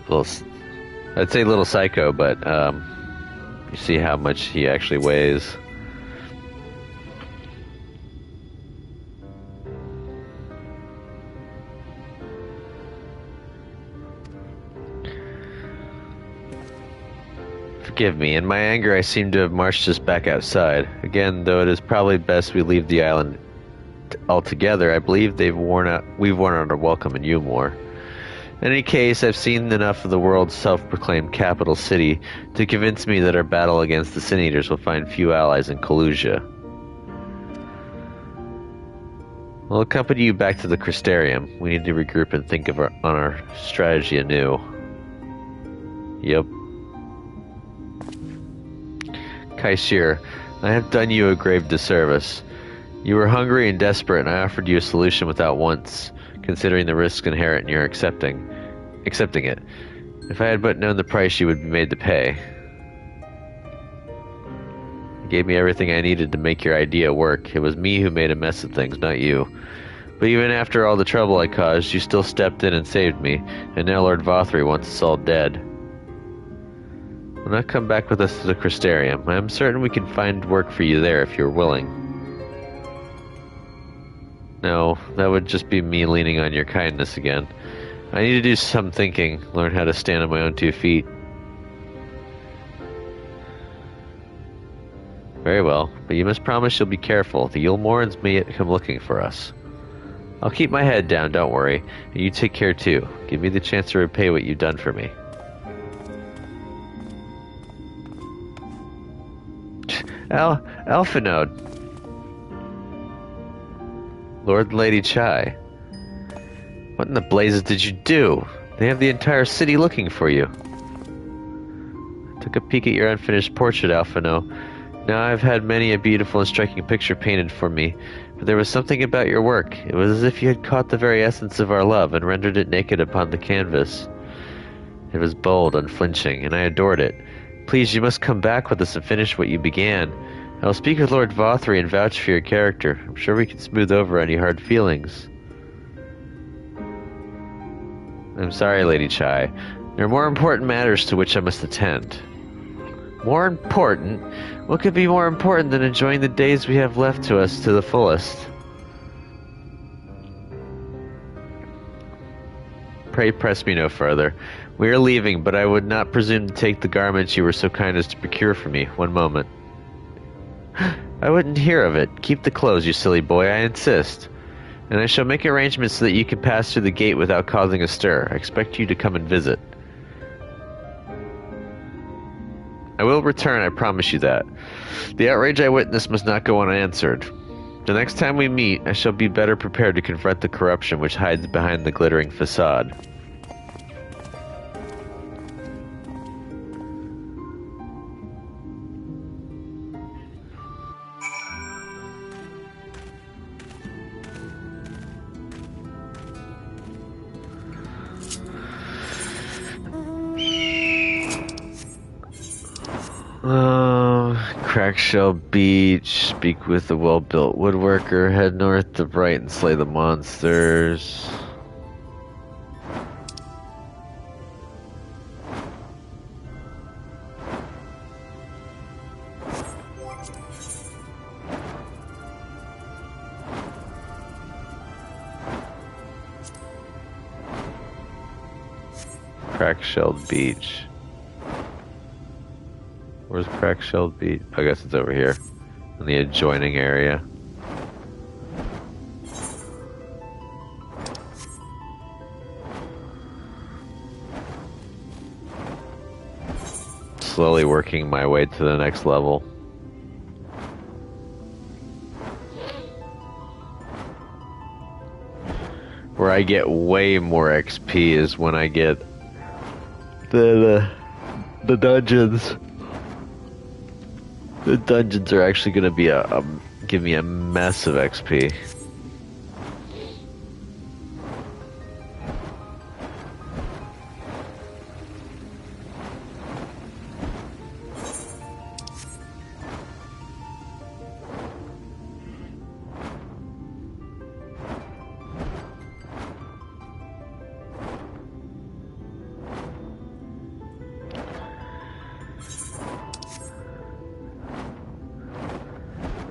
I'd say little psycho, but you see how much he actually weighs. Forgive me, in my anger I seem to have marched us back outside. Again, though it is probably best we leave the island altogether, I believe we've worn out our welcome in Umor. In any case, I've seen enough of the world's self-proclaimed capital city to convince me that our battle against the Sin Eaters will find few allies in Kalusia. I'll accompany you back to the Crystarium. We need to regroup and think on our strategy anew. Yep. Kaishir, I have done you a grave disservice. You were hungry and desperate, and I offered you a solution without once considering the risks inherent in your accepting it. If I had but known the price you would be made to pay. You gave me everything I needed to make your idea work. It was me who made a mess of things, not you. But even after all the trouble I caused, you still stepped in and saved me, and now Lord Vothri wants us all dead. Will not come back with us to the Crystarium. I am certain we can find work for you there if you're willing. No, that would just be me leaning on your kindness again. I need to do some thinking, learn how to stand on my own 2 feet. Very well, but you must promise you'll be careful. The Yulmorans may yet come looking for us. I'll keep my head down, don't worry, and you take care too. Give me the chance to repay what you've done for me. Alphanode. Lord and Lady Chai. What in the blazes did you do? They have the entire city looking for you. I took a peek at your unfinished portrait, Alphino. Now I've had many a beautiful and striking picture painted for me, but there was something about your work. It was as if you had caught the very essence of our love and rendered it naked upon the canvas. It was bold, unflinching, and I adored it. Please, you must come back with us and finish what you began. I will speak with Lord Vothri and vouch for your character. I'm sure we can smooth over any hard feelings. I'm sorry, Lady Chai. There are more important matters to which I must attend. More important? What could be more important than enjoying the days we have left to us to the fullest? Pray press me no further. We are leaving, but I would not presume to take the garments you were so kind as to procure for me. One moment. I wouldn't hear of it. Keep the clothes, you silly boy, I insist. And I shall make arrangements so that you can pass through the gate without causing a stir. I expect you to come and visit. I will return, I promise you that. The outrage I witnessed must not go unanswered. The next time we meet, I shall be better prepared to confront the corruption which hides behind the glittering facade. Crackshell Beach, speak with the well-built woodworker, head north to Bright and slay the monsters. Crackshell Beach. Where's Crackshell Beach? I guess it's over here, in the adjoining area. Slowly working my way to the next level. Where I get way more XP is when I get the dungeons. The dungeons are actually going to be give me a mess of XP.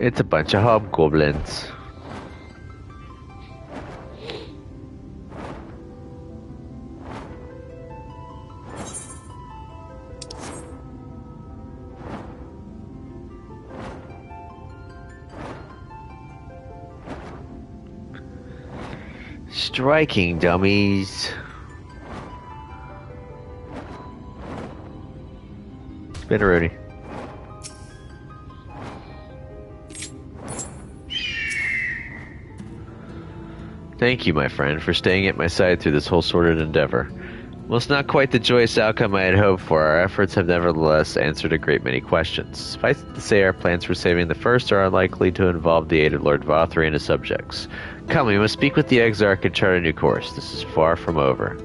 It's a bunch of hobgoblins. Striking dummies. Spinneroonie. Thank you, my friend, for staying at my side through this whole sordid endeavor. While it's not quite the joyous outcome I had hoped for, our efforts have nevertheless answered a great many questions. Suffice it to say, our plans for saving the first are unlikely to involve the aid of Lord Vothry and his subjects. Come, we must speak with the Exarch and chart a new course. This is far from over.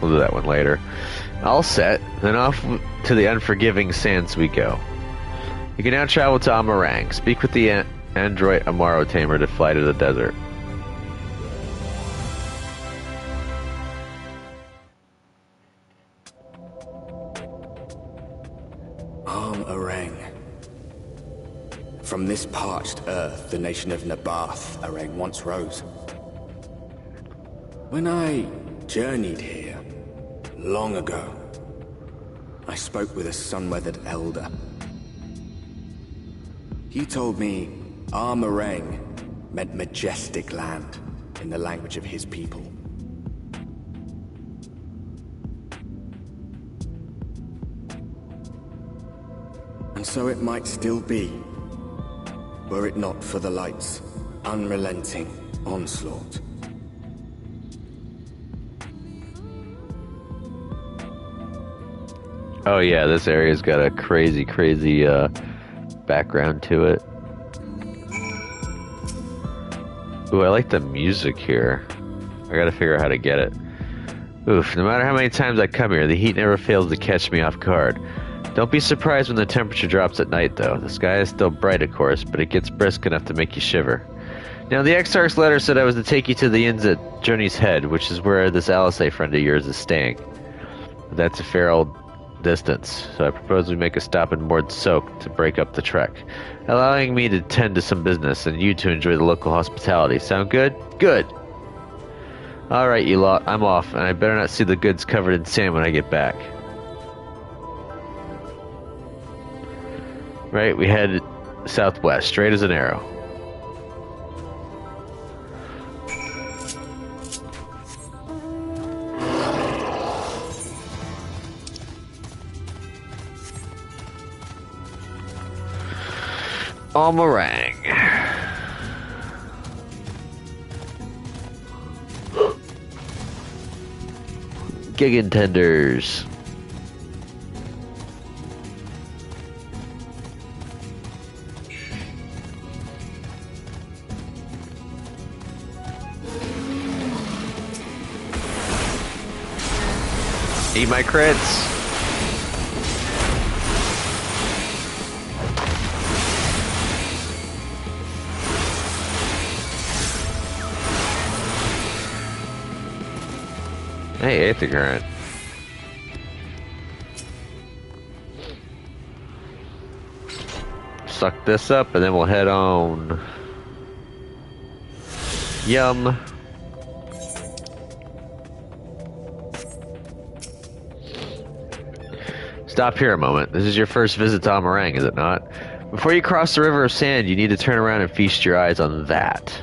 We'll do that one later. All set, then off to the unforgiving sands we go. You can now travel to Amarang. Speak with the android Amaro Tamer to fly to the desert. Arang. From this parched earth, the nation of Nabath, Arang once rose. When I journeyed here, long ago, I spoke with a sun-weathered elder. He told me Armarang meant majestic land in the language of his people. And so it might still be, were it not for the light's unrelenting onslaught. Oh yeah, this area's got a crazy background to it. Ooh, I like the music here. I gotta figure out how to get it. Oof, no matter how many times I come here, the heat never fails to catch me off guard. Don't be surprised when the temperature drops at night, though. The sky is still bright, of course, but it gets brisk enough to make you shiver. Now, the Exarch's letter said I was to take you to the inns at Journey's Head, which is where this Alisei friend of yours is staying. That's a fair old distance, so I propose we make a stop in Mord Soak to break up the trek, allowing me to tend to some business and you to enjoy the local hospitality. Sound good? Good! Alright, you lot, I'm off, and I better not see the goods covered in sand when I get back. Right, we head southwest, straight as an arrow. Amarang. Gigantenders. Eat my crits. Hey, ate the current. Suck this up and then we'll head on. Yum. Stop here a moment. This is your first visit to Amarang, is it not? Before you cross the River of Sand, you need to turn around and feast your eyes on that.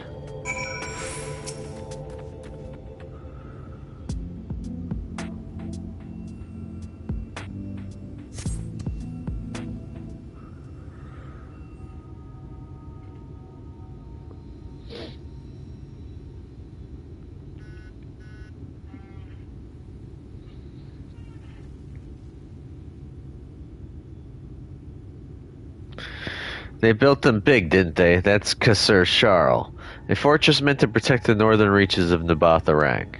They built them big, didn't they? That's Kasser Sharl, a fortress meant to protect the northern reaches of Nabath Arang.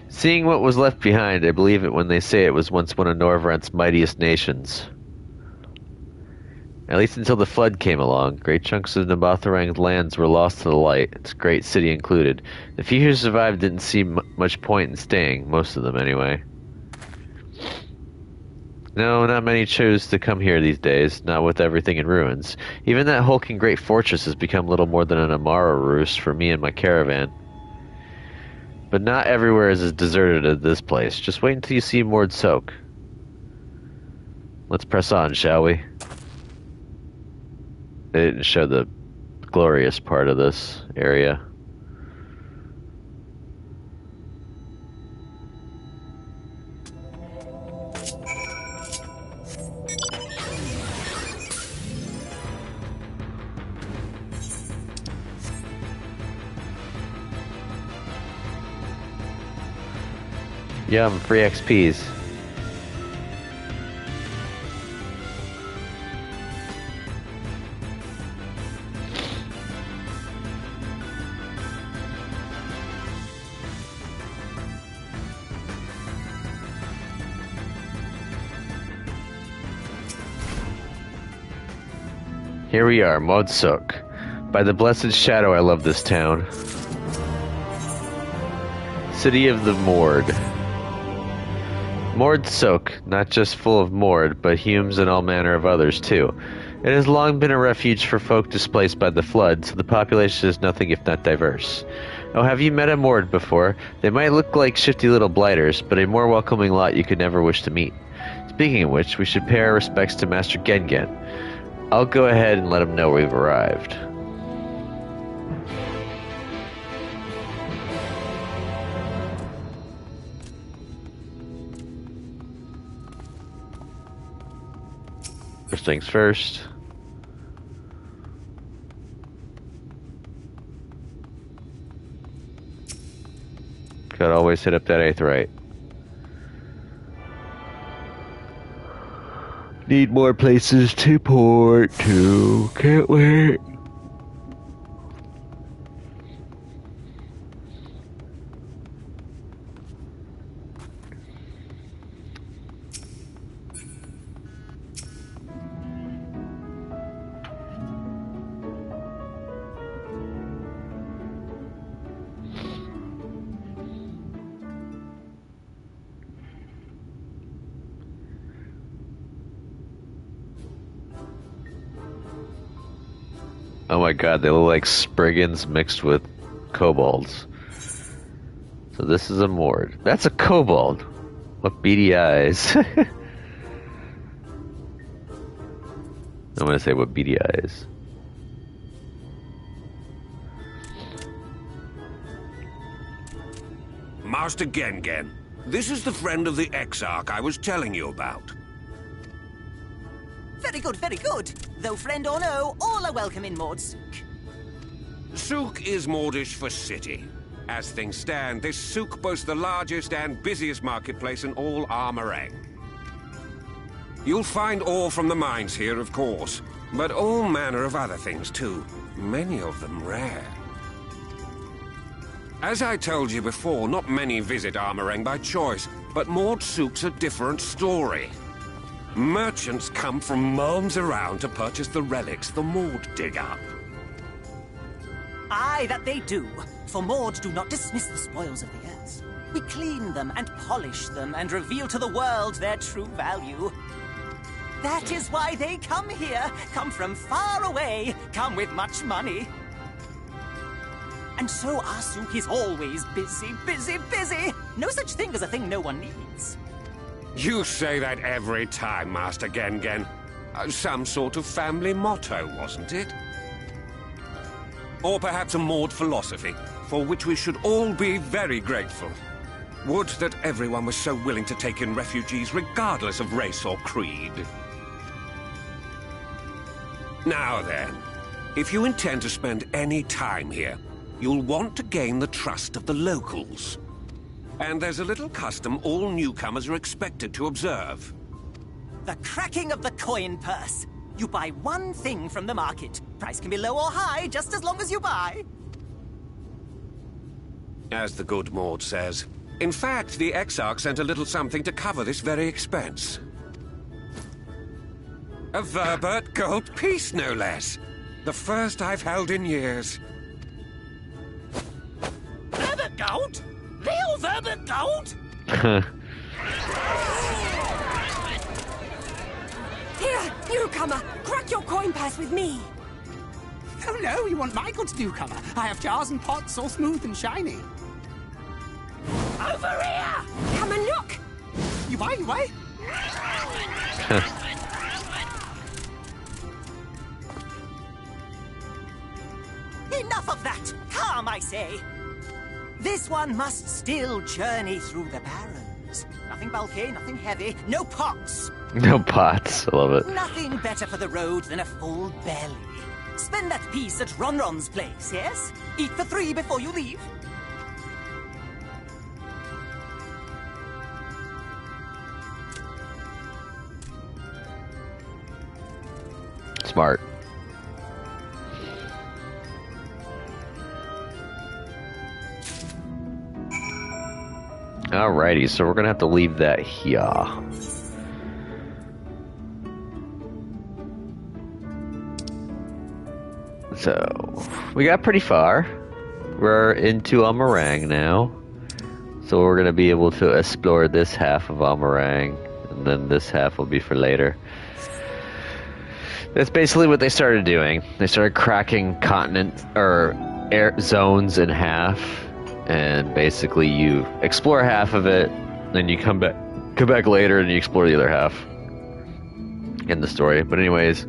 Seeing what was left behind, I believe it when they say it was once one of Norvrent's mightiest nations. At least until the flood came along. Great chunks of Nabatharang's lands were lost to the light, its great city included. The few who survived didn't see much point in staying, most of them anyway. No, not many chose to come here these days, not with everything in ruins. Even that hulking great fortress has become little more than an Amara roost for me and my caravan. But not everywhere is as deserted as this place. Just wait until you see Mord Soak. Let's press on, shall we? They didn't show the glorious part of this area. Yum, free XPs. Here we are, Mord Soak. By the blessed shadow, I love this town. City of the Mord. Mord Soak, not just full of Mord, but Humes and all manner of others too. It has long been a refuge for folk displaced by the flood, so the population is nothing if not diverse. Oh, have you met a Mord before? They might look like shifty little blighters, but a more welcoming lot you could never wish to meet. Speaking of which, we should pay our respects to Master Gengen. I'll go ahead and let him know we've arrived. First things first. Gotta always hit up that aetheryte. Need more places to port to. Can't wait. Oh my god, they look like Spriggans mixed with kobolds. So this is a Mord. That's a kobold! What beady eyes. I'm gonna say what beady eyes. Master Gengen, this is the friend of the Exarch I was telling you about. Very good, very good. Though friend or no, all are welcome in Mord Sook. Sook is Mordish for city. As things stand, this souk boasts the largest and busiest marketplace in all Armorang. You'll find ore from the mines here, of course, but all manner of other things too, many of them rare. As I told you before, not many visit Armorang by choice, but Mord Sook's a different story. Merchants come from miles around to purchase the relics the Mord dig up. Aye, that they do. For Mords do not dismiss the spoils of the earth. We clean them and polish them and reveal to the world their true value. That is why they come here, come from far away, come with much money. And so our souk is always busy, busy, busy. No such thing as a thing no one needs. You say that every time, Master Gengen. Some sort of family motto, wasn't it? Or perhaps a Mord philosophy, for which we should all be very grateful. Would that everyone was so willing to take in refugees regardless of race or creed. Now then, if you intend to spend any time here, you'll want to gain the trust of the locals. And there's a little custom all newcomers are expected to observe. The cracking of the coin purse. You buy one thing from the market. Price can be low or high, just as long as you buy. As the good Mord says. In fact, the Exarch sent a little something to cover this very expense. A Verbert gold piece, no less. The first I've held in years. Verbert gold? Real Verbert gold? Here, newcomer, crack your coin purse with me. Oh no, you want my goods, newcomer? I have jars and pots all smooth and shiny. Over here! Come and look! You buy, you buy? Enough of that! Calm, I say! This one must still journey through the barrens. Nothing bulky, nothing heavy, no pots. No pots. I love it. Nothing better for the road than a full belly. Spend that piece at Ronron's place, yes? Eat for 3 before you leave. Smart. Alrighty, so we're gonna have to leave that here. So, we got pretty far. We're into Almarang now. So we're gonna be able to explore this half of Almarang, and then this half will be for later. That's basically what they started doing. They started cracking continent or air zones in half, and basically you explore half of it, then you come back later and you explore the other half in the story. But anyways,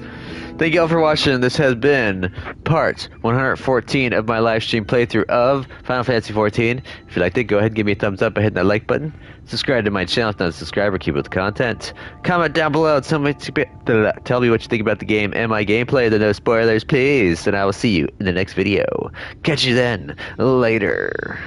thank you all for watching. This has been part 114 of my live stream playthrough of Final Fantasy XIV. If you liked it, go ahead and give me a thumbs up by hitting that like button. Subscribe to my channel if not a subscriber. Keep up with the content. Comment down below. Tell me what you think about the game and my gameplay. The no spoilers, please. And I will see you in the next video. Catch you then. Later.